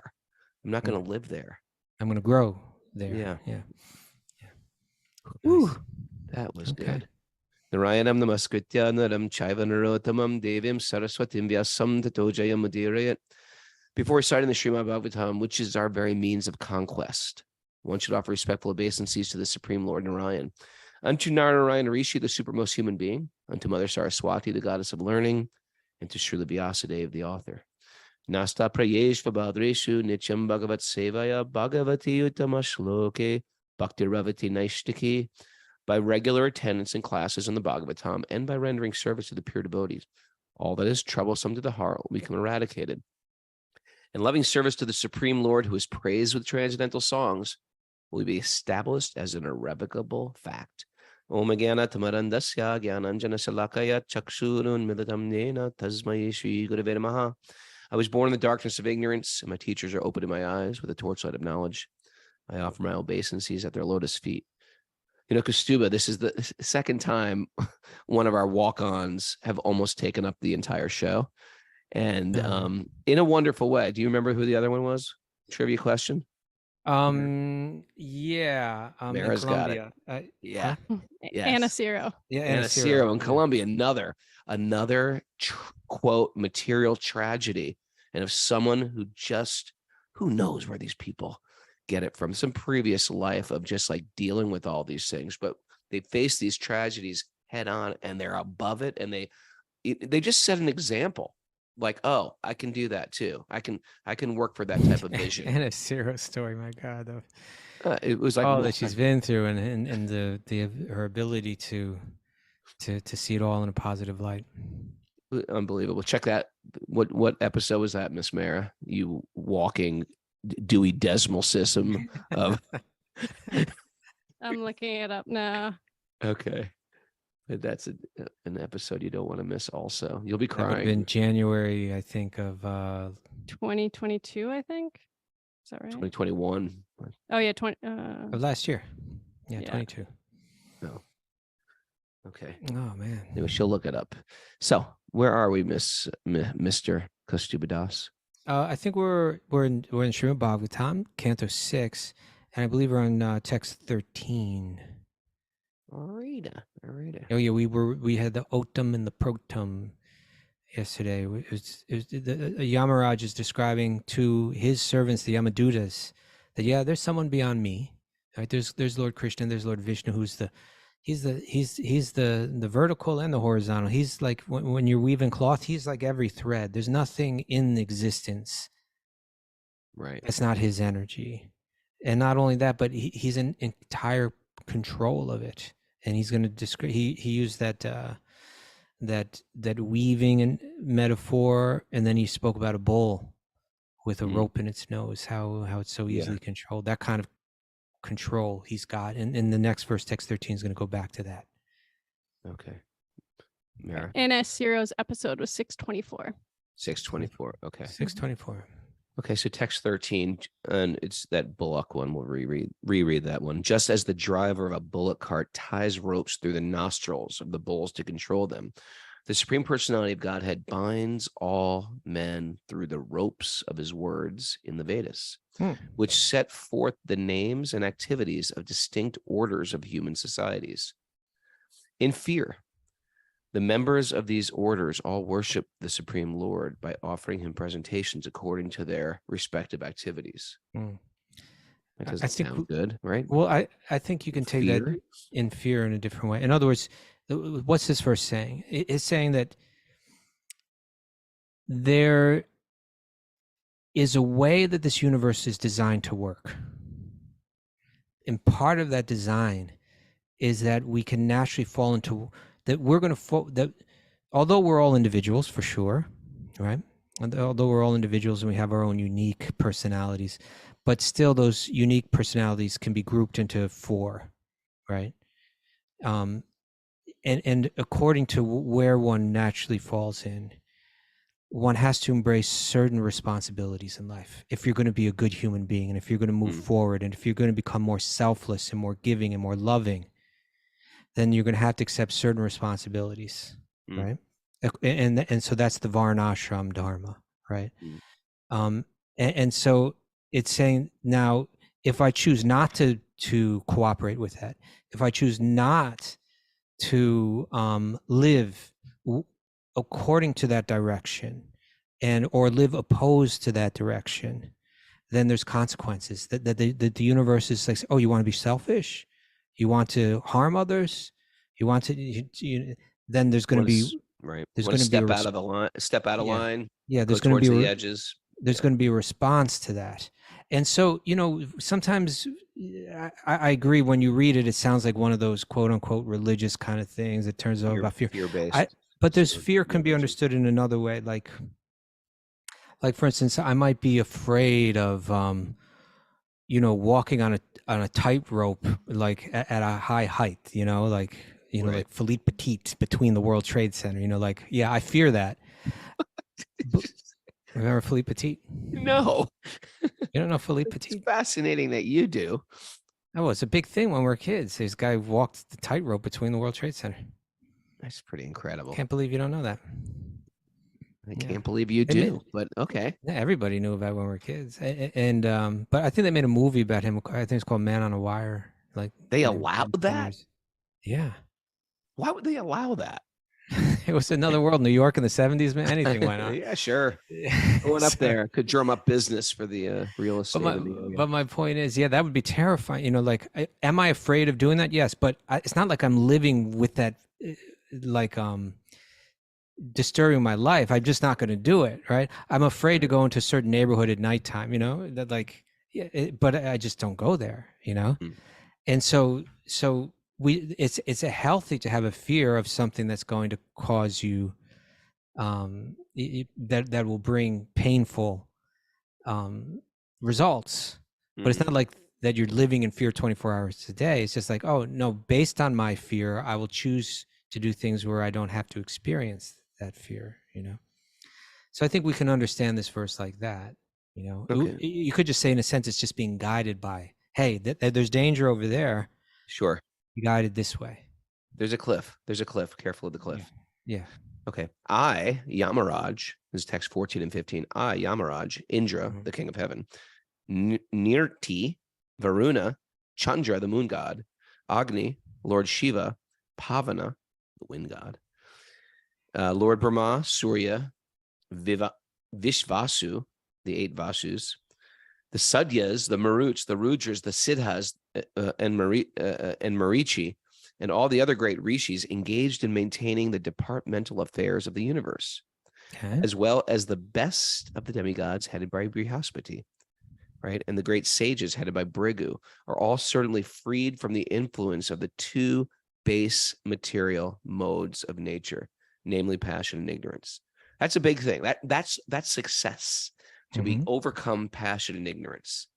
Speaker 6: I'm not going to live there.
Speaker 1: I'm going to grow there.
Speaker 6: Yeah.
Speaker 1: Nice.
Speaker 6: Ooh, that was good. Narayanam namaskritya naram chaiva narotamam devim saraswatim vyasam tato jayam udirayat. Before starting the Srimad Bhagavatam, which is our very means of conquest, one should offer respectful obeisances to the Supreme Lord Narayan. Unto Narayan Rishi, the supermost human being, unto Mother Saraswati, the goddess of learning, and to Srila Vyasadeva, the author. Nasta prayesh vabhadreshu nityam bhagavat sevaya bhagavati uttama shloke bhakti ravati naishtiki. By regular attendance in classes in the Bhagavatam and by rendering service to the pure devotees, all that is troublesome to the heart will become eradicated. And loving service to the Supreme Lord, who is praised with transcendental songs, will be established as an irrevocable fact. Om Gyana Tamarandasya Gyananjana Salakaya Chakshurun Militam Nena Tasmai Shri Gurave Namaha. I was born in the darkness of ignorance, and my teachers are opening my eyes with a torchlight of knowledge. I offer my obeisances at their lotus feet. Kastuba, this is the second time one of our walk-ons have almost taken up the entire show. And in a wonderful way. Do you remember who the other one was? Trivia question.
Speaker 1: Yeah.
Speaker 6: Mara's got it. Yeah. Yes.
Speaker 4: Anna Ciro.
Speaker 1: Yeah,
Speaker 6: Anna Ciro in Colombia. Another quote material tragedy, and of someone who knows where these people get it from, some previous life of just like dealing with all these things, but they face these tragedies head on and they're above it, and they just set an example. Like, oh, I can do that too. I can work for that type of vision.
Speaker 1: And a Ciro story, my God, though.
Speaker 6: It was like
Speaker 1: all that she's been through, and her ability to see it all in a positive light.
Speaker 6: Unbelievable. Check that. What episode was that, Miss Mara? You walking Dewey Decimal System of.
Speaker 4: I'm looking it up now.
Speaker 6: Okay. That's an episode you don't want to miss. Also, you'll be crying.
Speaker 1: That would have been January, I think, of
Speaker 4: 2022. I think. Is that right?
Speaker 6: 2021.
Speaker 4: Oh yeah,
Speaker 1: of last year. Yeah, 22.
Speaker 6: Oh. Okay.
Speaker 1: Oh man.
Speaker 6: Anyway, she'll look it up. So, where are we, Mr. Kastubadas?
Speaker 1: I think we're in Srimad Bhagavatam, Canto 6, and I believe we're on text 13.
Speaker 6: Arita.
Speaker 1: Oh yeah, we had the Otam and the Protam yesterday. It was Yamaraj is describing to his servants, the Yamadutas, that there's someone beyond me. Right? There's Lord Krishna, there's Lord Vishnu, who's he's the vertical and the horizontal. He's like when you're weaving cloth, he's like every thread. There's nothing in existence.
Speaker 6: Right.
Speaker 1: That's not his energy. And not only that, but he's in entire control of it. And he's going to describe. He used that weaving and metaphor, and then he spoke about a bull with a rope in its nose. How it's so easily controlled. That kind of control he's got. And in the next verse, text 13 is going to go back to that.
Speaker 6: Okay. Mara.
Speaker 4: NS Ciro's episode was 624.
Speaker 6: 624. Okay.
Speaker 1: 624.
Speaker 6: Okay, so text 13, and it's that bullock one. We'll reread that one. Just as the driver of a bullock cart ties ropes through the nostrils of the bulls to control them, The Supreme Personality of Godhead binds all men through the ropes of his words in the Vedas, which set forth the names and activities of distinct orders of human societies. In fear, the members of these orders all worship the Supreme Lord by offering him presentations according to their respective activities. That doesn't sound good, right?
Speaker 1: Well, I think you can take that in fear in a different way. In other words, what's this verse saying? It's saying that there is a way that this universe is designed to work. And part of that design is that we can naturally fall into that we're going to fall, that although we're all individuals for sure, right? And although we're all individuals and we have our own unique personalities, but still those unique personalities can be grouped into four, right? And according to where one naturally falls in, one has to embrace certain responsibilities in life if you're going to be a good human being, and if you're going to move forward, and if you're going to become more selfless and more giving and more loving, then you're going to have to accept certain responsibilities, right? And so that's the varnashram dharma, right? And so it's saying, now, if I choose not to cooperate with that, if I choose not to live according to that direction, and or live opposed to that direction, then there's consequences. That the universe is like, oh, you want to be selfish, you want to harm others, you want to, then there's going to be
Speaker 6: There's going to step out of the line, step out of line.
Speaker 1: Yeah, there's
Speaker 6: going to
Speaker 1: be
Speaker 6: the edges.
Speaker 1: There's going to be a response to that. And so, sometimes I agree, when you read it, it sounds like one of those quote unquote religious kind of things. It turns out about fear.
Speaker 6: Fear-based.
Speaker 1: But there's fear can be understood in another way. Like for instance, I might be afraid of, walking on a tightrope, like at a high height, like Philippe Petit between the World Trade Center, yeah, I fear that. Remember Philippe Petit?
Speaker 6: No.
Speaker 1: You don't know Philippe Petit?
Speaker 6: It's fascinating that you do.
Speaker 1: Oh, it's a big thing when we're kids. This guy walked the tightrope between the World Trade Center.
Speaker 6: That's pretty incredible.
Speaker 1: Can't believe you don't know that.
Speaker 6: I can't believe you do, but okay.
Speaker 1: Yeah, everybody knew about it when we were kids. And but I think they made a movie about him. I think it's called Man on a Wire. Like,
Speaker 6: they allowed that?
Speaker 1: Yeah.
Speaker 6: Why would they allow that?
Speaker 1: It was another world. New York in the 70s, man. Anything went on.
Speaker 6: Yeah, sure. Going up there could drum up business for the real estate.
Speaker 1: But my point is, yeah, that would be terrifying. Am I afraid of doing that? Yes, but it's not like I'm living with that, disturbing my life. I'm just not going to do it, right? I'm afraid to go into a certain neighborhood at nighttime, but I just don't go there, And so it's a healthy to have a fear of something that's going to cause you, that will bring painful results. But it's not like that you're living in fear 24 hours a day. It's just like, oh no, based on my fear, I will choose to do things where I don't have to experience that fear, So I think we can understand this verse like that, Okay. You could just say, in a sense, it's just being guided by, hey, there's danger over there.
Speaker 6: Sure.
Speaker 1: Be guided this way.
Speaker 6: There's a cliff. Careful of the cliff.
Speaker 1: Yeah.
Speaker 6: Okay. I, Yamaraj, this is text 14 and 15. I, Yamaraj, Indra, the king of heaven, Nirti, Varuna, Chandra, the moon god, Agni, Lord Shiva, Pavana, the wind god, Lord Brahma, Surya, Vishvasu, the 8 Vasus, the Sadyas, the Maruts, the Rudras, the Siddhas, and Marichi, and all the other great rishis engaged in maintaining the departmental affairs of the universe, as well as the best of the demigods headed by Brihaspati, right? And the great sages headed by Brigu are all certainly freed from the influence of the 2 base material modes of nature, namely passion and ignorance. That's a big thing. That's success, to be overcome passion and ignorance.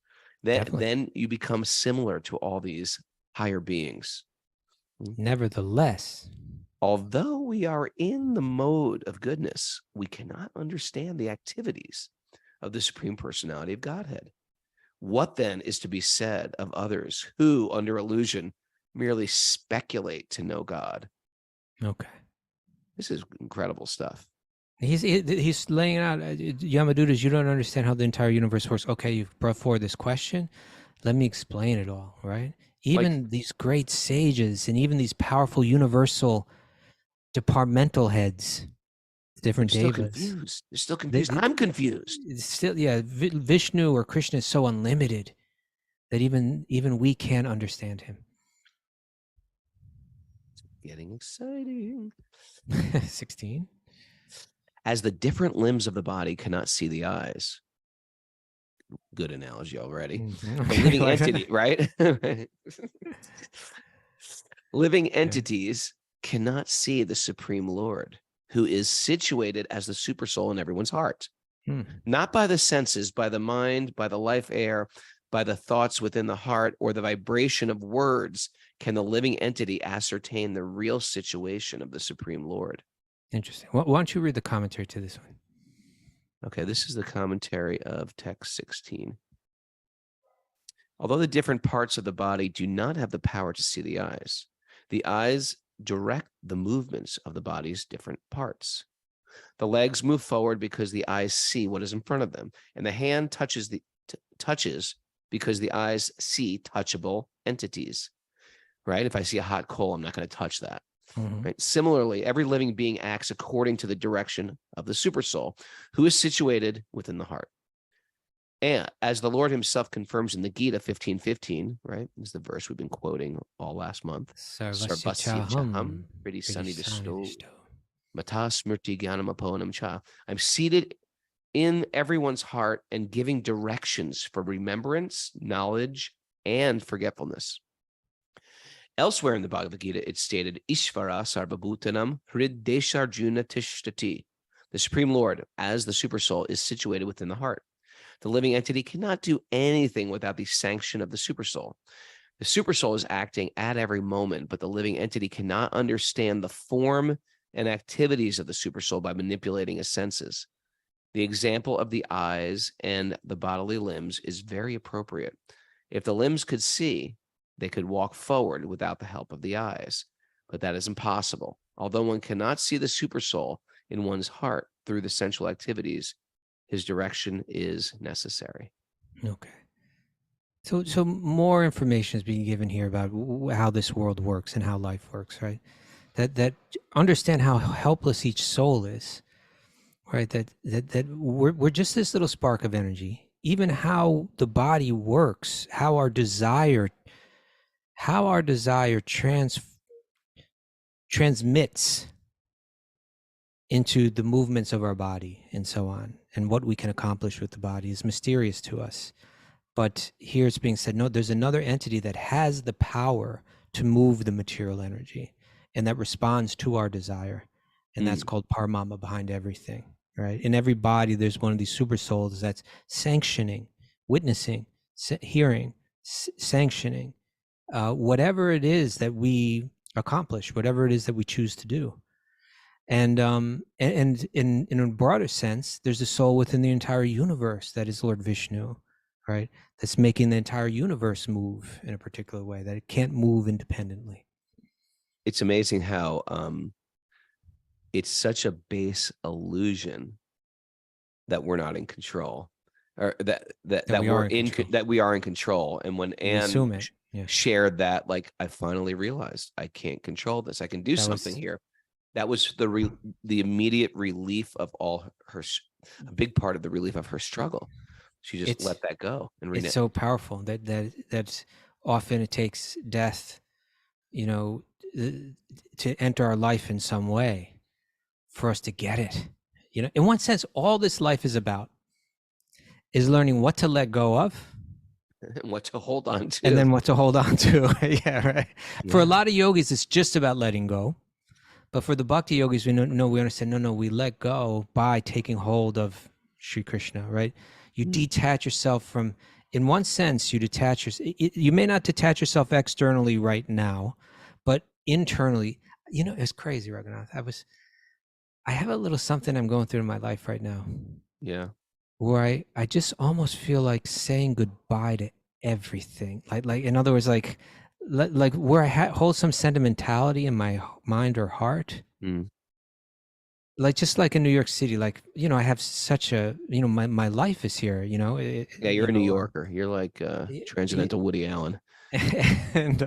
Speaker 6: Then you become similar to all these higher beings.
Speaker 1: Nevertheless,
Speaker 6: although we are in the mode of goodness, we cannot understand the activities of the Supreme Personality of Godhead. What then is to be said of others who, under illusion, merely speculate to know God?
Speaker 1: Okay.
Speaker 6: This is incredible stuff.
Speaker 1: He's laying out, Yamadutas, you don't understand how the entire universe works. Okay, you've brought forward this question. Let me explain it all, right? Even these great sages and even these powerful universal departmental heads, different
Speaker 6: They're still
Speaker 1: devas.
Speaker 6: confused. They're still confused. I'm confused.
Speaker 1: Still, yeah, Vishnu or Krishna is so unlimited that even we can't understand him.
Speaker 6: Getting exciting.
Speaker 1: 16.
Speaker 6: As the different limbs of the body cannot see the eyes. Good analogy already.
Speaker 1: Mm-hmm.
Speaker 6: A living entity, right? Living entities cannot see the Supreme Lord, who is situated as the super soul in everyone's heart. Not by the senses, by the mind, by the life air, by the thoughts within the heart, or the vibration of words, can the living entity ascertain the real situation of the Supreme Lord.
Speaker 1: Interesting. Why don't you read the commentary to this one?
Speaker 6: Okay, this is the commentary of text 16. Although the different parts of the body do not have the power to see the eyes direct the movements of the body's different parts. The legs move forward because the eyes see what is in front of them, and the hand touches because the eyes see touchable entities. Right? If I see a hot coal, I'm not going to touch that.
Speaker 1: Mm-hmm.
Speaker 6: Right? Similarly, every living being acts according to the direction of the super soul, who is situated within the heart. And as the Lord himself confirms in the Gita 15:15, right, is the verse we've been quoting all last month.
Speaker 1: Sarvasya chaham
Speaker 6: Pretty sunny to
Speaker 1: Pridisani
Speaker 6: stow.
Speaker 1: Vishto.
Speaker 6: Mata smrti gyanam aponam cha. I'm seated in everyone's heart and giving directions for remembrance, knowledge, and forgetfulness. Elsewhere in the Bhagavad Gita, it's stated, Ishvara sarvabhutanam hriddesharjuna tishtati. The Supreme Lord, as the super soul, is situated within the heart. The living entity cannot do anything without the sanction of the super soul. The super soul is acting at every moment, but the living entity cannot understand the form and activities of the super soul by manipulating his senses. The example of the eyes and the bodily limbs is very appropriate. If the limbs could see, they could walk forward without the help of the eyes, but that is impossible. Although one cannot see the super soul in one's heart through the sensual activities, his direction is necessary.
Speaker 1: Okay. So more information is being given here about how this world works and how life works, right? That understand how helpless each soul is, right? That we're just this little spark of energy. Even how the body works, how our desire transmits into the movements of our body and so on, and what we can accomplish with the body is mysterious to us. But here it's being said, no, there's another entity that has the power to move the material energy and that responds to our desire. And that's called Paramama, behind everything, right? In every body, there's one of these super souls that's sanctioning, witnessing, hearing, sanctioning, whatever it is that we accomplish, whatever it is that we choose to do. And in a broader sense, there's a soul within the entire universe that is Lord Vishnu, right? That's making the entire universe move in a particular way, that it can't move independently.
Speaker 6: It's amazing how it's such a base illusion that we're not in control, or that we are in control. And when Anne shared that, like, I finally realized I can't control this. I can do something here. That was the immediate relief of all her, a big part of the relief of her struggle. She just let that go and renege.
Speaker 1: It's so powerful that often it takes death, to enter our life in some way for us to get it. In one sense, all this life is about is learning what to let go of
Speaker 6: and what to hold on to,
Speaker 1: and then what to hold on to. Yeah, right. Yeah. For a lot of yogis, it's just about letting go. But for the bhakti yogis, we understand, we let go by taking hold of Sri Krishna, right? You detach yourself from, in one sense, you detach yourself. You may not detach yourself externally right now, but internally, it's crazy, Raghunath. I have a little something I'm going through in my life right now.
Speaker 6: Yeah.
Speaker 1: Where I just almost feel like saying goodbye to everything. Like in other words, like where I hold some sentimentality in my mind or heart, like just like in New York City, like, I have such a, my life is here,
Speaker 6: Yeah, you're a New Yorker. You're like
Speaker 1: y-
Speaker 6: transcendental Woody Allen.
Speaker 1: and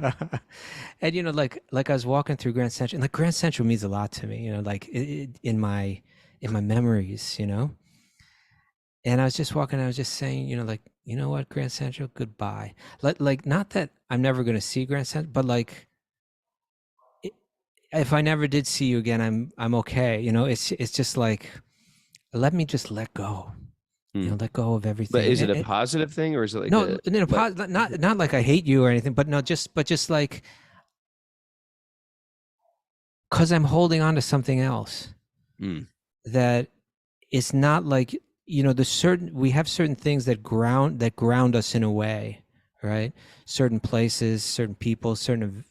Speaker 1: like I was walking through Grand Central, and like Grand Central means a lot to me, like in my memories, and I was just walking, I was just saying, like, you know what, Grand Central, goodbye. Like not that I'm never going to see Grand Central, but like if I never did see you again, I'm okay. It's just like, let me just let go.
Speaker 6: Hmm.
Speaker 1: Let go of
Speaker 6: But
Speaker 1: everything.
Speaker 6: is it a positive thing or is it like
Speaker 1: No,
Speaker 6: let?
Speaker 1: not like I hate you or anything, but no, just like, because I'm holding on to something else
Speaker 6: Hmm.
Speaker 1: that is not like, we have certain things that ground us in a way, right? Certain places, certain people, certain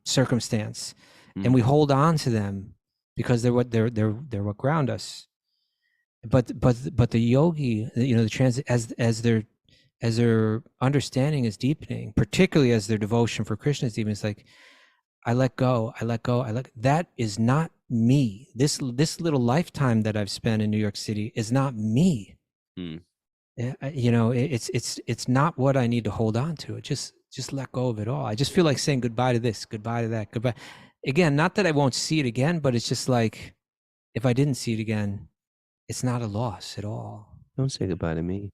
Speaker 1: circumstance,
Speaker 6: Hmm.
Speaker 1: and we hold on to them because they're what ground us. But the yogi, the transit, as their understanding is deepening, particularly as their devotion for Krishna is deepening, it's like, I let go, that is not me. This little lifetime that I've spent in New York City is not me.
Speaker 6: Hmm.
Speaker 1: It's not what I need to hold on to. Just let go of it all. I just feel like saying goodbye to this, goodbye to that, goodbye. Again, not that I won't see it again, but it's just like, if I didn't see it again, it's not a loss at all.
Speaker 6: Don't say goodbye to me.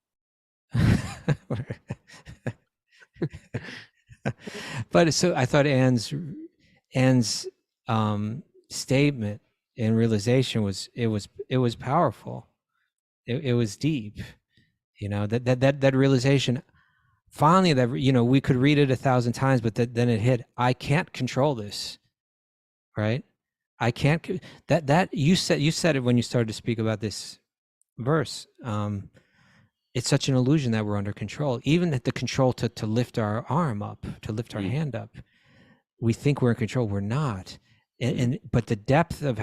Speaker 1: But so I thought Anne's statement and realization was powerful. It was deep. That realization. Finally, that we could read it 1,000 times, but then it hit. I can't control this, right? I can't. That you said it when you started to speak about this verse. It's such an illusion that we're under control. Even at the control to lift our arm up, to lift our
Speaker 6: Hmm.
Speaker 1: hand up, we think we're in control. We're not.
Speaker 6: Hmm.
Speaker 1: And but the depth of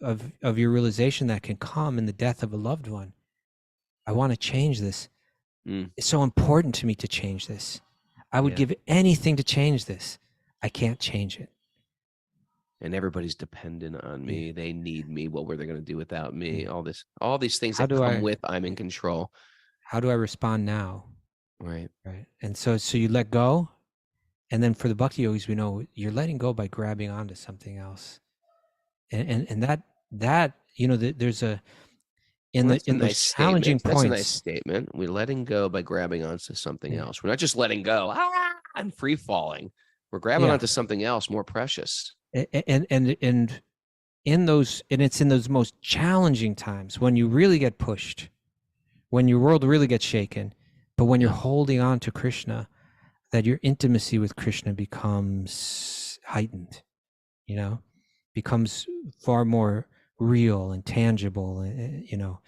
Speaker 1: of your realization that can come in the death of a loved one. I want to change this.
Speaker 6: Hmm.
Speaker 1: It's so important to me to change this. I would
Speaker 6: Yeah.
Speaker 1: give anything to change this. I can't change it.
Speaker 6: And everybody's dependent on
Speaker 1: Yeah.
Speaker 6: me. They need me. What were they going to do without me?
Speaker 1: Yeah.
Speaker 6: All these things
Speaker 1: How
Speaker 6: that
Speaker 1: do
Speaker 6: come
Speaker 1: I
Speaker 6: with I'm in control.
Speaker 1: how do I respond now?
Speaker 6: Right.
Speaker 1: Right. And so you let go. And then for the bhakti yogis, we know you're letting go by grabbing onto something else. And that there's a
Speaker 6: Well, that's a
Speaker 1: in those
Speaker 6: nice statement.
Speaker 1: challenging
Speaker 6: That's a nice
Speaker 1: points.
Speaker 6: statement. We're letting go by grabbing onto something
Speaker 1: Yeah.
Speaker 6: else. We're not just letting go. I'm free falling. We're grabbing
Speaker 1: Yeah.
Speaker 6: onto something else more precious.
Speaker 1: And in those, and it's in those most challenging times when you really get pushed, when your world really gets shaken, but when you're
Speaker 6: Yeah.
Speaker 1: holding on to Krishna, that your intimacy with Krishna becomes heightened, becomes far more real and tangible, and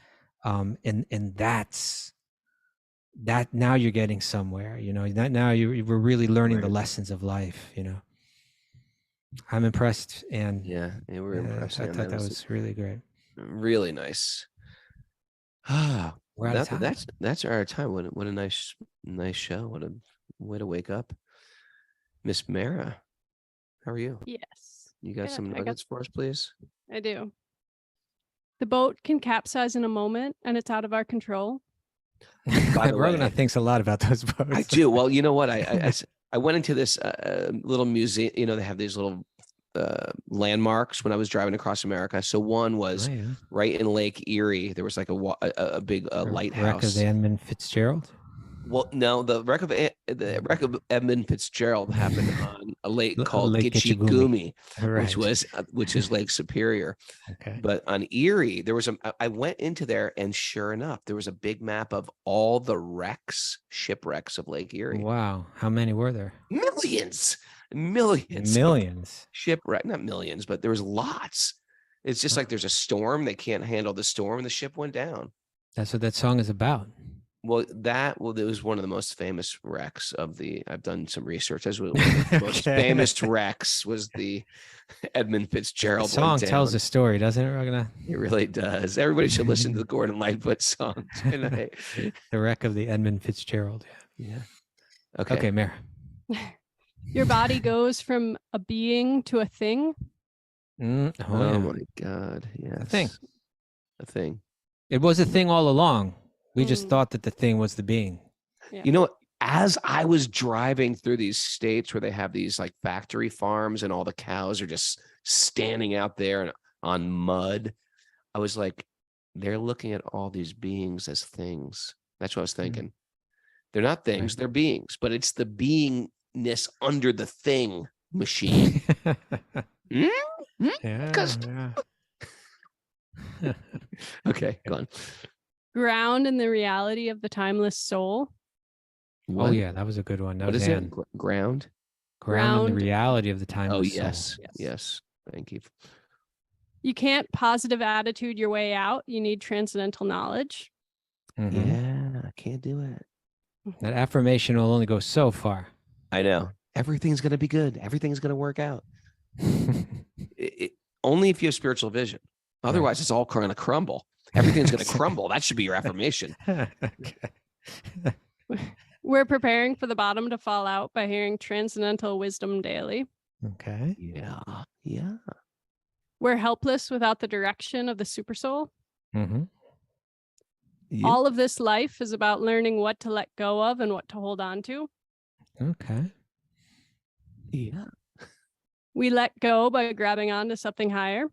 Speaker 1: that's that. Now you're getting somewhere, now we're really learning the
Speaker 6: Right.
Speaker 1: lessons of life. I'm impressed, and
Speaker 6: Yeah. They were impressed.
Speaker 1: I
Speaker 6: And
Speaker 1: thought
Speaker 6: that
Speaker 1: that
Speaker 6: was
Speaker 1: was really great.
Speaker 6: really nice. Ah,
Speaker 1: We're out of time.
Speaker 6: that's our time. What a nice show. What a way to wake up. Miss Mara, how are you?
Speaker 4: Yes.
Speaker 6: You got
Speaker 4: Yeah,
Speaker 6: some nuggets for us, please?
Speaker 4: I do. The boat can capsize in a moment and it's out of our control.
Speaker 6: By the way,
Speaker 1: Raghunath thinks a lot about those boats.
Speaker 6: I do. Well, you know what? I went into this little museum. They have these little landmarks when I was driving across America. So one was
Speaker 1: Oh, yeah.
Speaker 6: right in Lake Erie. There was like a big
Speaker 1: The
Speaker 6: lighthouse.
Speaker 1: wreck of the Edmund Fitzgerald.
Speaker 6: Well, no, the wreck of Edmund Fitzgerald happened on a lake called
Speaker 1: Lake
Speaker 6: Gitchigumi,
Speaker 1: Right.
Speaker 6: which is Lake Superior.
Speaker 1: Okay.
Speaker 6: But on Erie, I went into there, and sure enough, there was a big map of all the shipwrecks of Lake Erie.
Speaker 1: Wow. How many were there?
Speaker 6: Millions
Speaker 1: Millions.
Speaker 6: shipwreck, not millions, but there was lots. It's just like there's a storm, they can't handle the storm, and the ship went down.
Speaker 1: That's what that song is about.
Speaker 6: Well, it was one of the most famous wrecks I've done some research. As one of the most famous wrecks was the Edmund
Speaker 1: The
Speaker 6: Fitzgerald
Speaker 1: song
Speaker 6: went down.
Speaker 1: tells a story, doesn't it, Raghunath?
Speaker 6: It really does. Everybody should listen to the Gordon Lightfoot song tonight.
Speaker 1: The wreck of the Edmund Fitzgerald.
Speaker 6: Yeah.
Speaker 1: Okay, Mayor.
Speaker 4: Your body goes from a being to a thing.
Speaker 1: Oh,
Speaker 6: Oh
Speaker 1: yeah.
Speaker 6: my God. Yes.
Speaker 1: A thing.
Speaker 6: A thing.
Speaker 1: It was a thing all along. We just
Speaker 4: Mm.
Speaker 1: thought that the thing was the being.
Speaker 4: Yeah.
Speaker 6: You know what? As I was driving through these states where they have these like factory farms and all the cows are just standing out there and on mud, I was like, they're looking at all these beings as things. That's what I was thinking. They're not things, they're beings, but it's the beingness under the thing machine. Hmm? Hmm?
Speaker 1: Yeah,
Speaker 6: 'Cause-
Speaker 1: yeah.
Speaker 6: Okay, go on.
Speaker 4: Ground in the reality of the timeless soul.
Speaker 1: Oh,
Speaker 6: What?
Speaker 1: yeah, that was a good one. That
Speaker 6: What
Speaker 1: was
Speaker 6: is
Speaker 1: Anne.
Speaker 6: it? Ground?
Speaker 1: Ground in the
Speaker 4: Ground.
Speaker 1: reality of the timeless
Speaker 6: Oh,
Speaker 1: soul.
Speaker 6: yes.
Speaker 4: Yes.
Speaker 6: Yes. Thank you.
Speaker 4: You can't positive attitude your way out. You need transcendental knowledge.
Speaker 1: Mhm.
Speaker 6: Yeah, I can't do it.
Speaker 1: That affirmation will only go so far.
Speaker 6: I know. Everything's going to be good. Everything's going to work out. Only if you have spiritual vision. Otherwise, it's all going to crumble. Everything's going to crumble. That should be your affirmation.
Speaker 1: Okay.
Speaker 4: We're preparing for the bottom to fall out by hearing transcendental wisdom daily.
Speaker 1: Okay.
Speaker 6: Yeah. Yeah.
Speaker 4: We're helpless without the direction of the supersoul.
Speaker 1: Mm-hmm.
Speaker 4: All of this life is about learning what to let go of and what to hold on to.
Speaker 1: Okay.
Speaker 6: Yeah.
Speaker 4: We let go by grabbing onto something higher.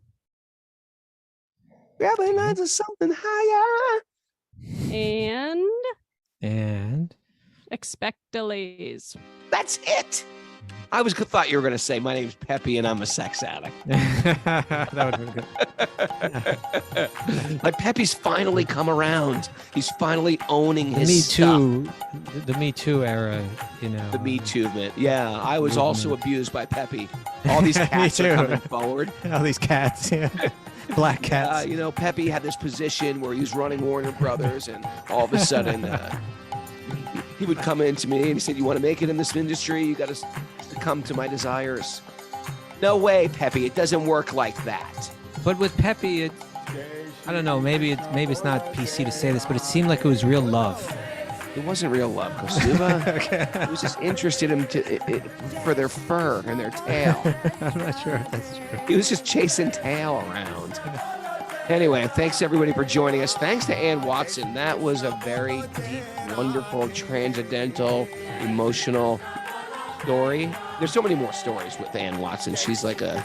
Speaker 6: Grabbing onto something higher.
Speaker 4: And
Speaker 1: And
Speaker 4: expect delays.
Speaker 6: That's it. I thought you were going to say, my name's Peppy and I'm a sex addict.
Speaker 1: that would have been good.
Speaker 6: Like Peppy's finally come around. He's finally owning
Speaker 1: The
Speaker 6: his
Speaker 1: Me
Speaker 6: stuff.
Speaker 1: Too, the Me Too era, you know.
Speaker 6: The Me Too movement. Yeah, I was also abused by Peppy. All these cats
Speaker 1: Me
Speaker 6: are
Speaker 1: too.
Speaker 6: coming forward.
Speaker 1: All these cats, yeah. Black cats.
Speaker 6: You know, Peppy had this position where he was running Warner Brothers, and all of a sudden, he would come in to me and he said, "You want to make it in this industry? You got to succumb to my desires." No way, Peppy. It doesn't work like that.
Speaker 1: But with Peppy, I don't know. Maybe it's not PC to say this, but it seemed like it was real love.
Speaker 6: It wasn't real love, Kosuba.
Speaker 1: Okay.
Speaker 6: He was just interested in for their fur and their tail.
Speaker 1: I'm not sure if that's true.
Speaker 6: He was just chasing tail around. Anyway, thanks everybody for joining us. Thanks to Ann Watson. That was a very deep, wonderful, transcendental, emotional story. There's so many more stories with Ann Watson. She's like a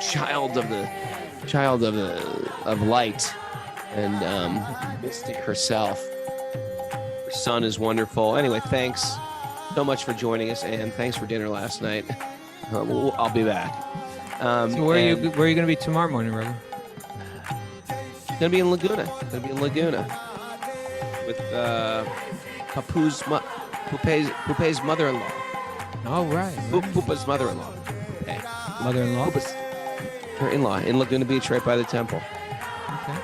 Speaker 6: child of light and mystic herself. Her son is wonderful. Anyway, thanks so much for joining us, and thanks for dinner last night. I'll be back.
Speaker 1: So where are you going to be tomorrow morning, Roger?
Speaker 6: Gonna be in Laguna. With Pupe's mother-in-law.
Speaker 1: Oh, right.
Speaker 6: Pupa's mother-in-law.
Speaker 1: Mother-in-law?
Speaker 6: Her in-law in Laguna Beach, right by the temple.
Speaker 1: Okay.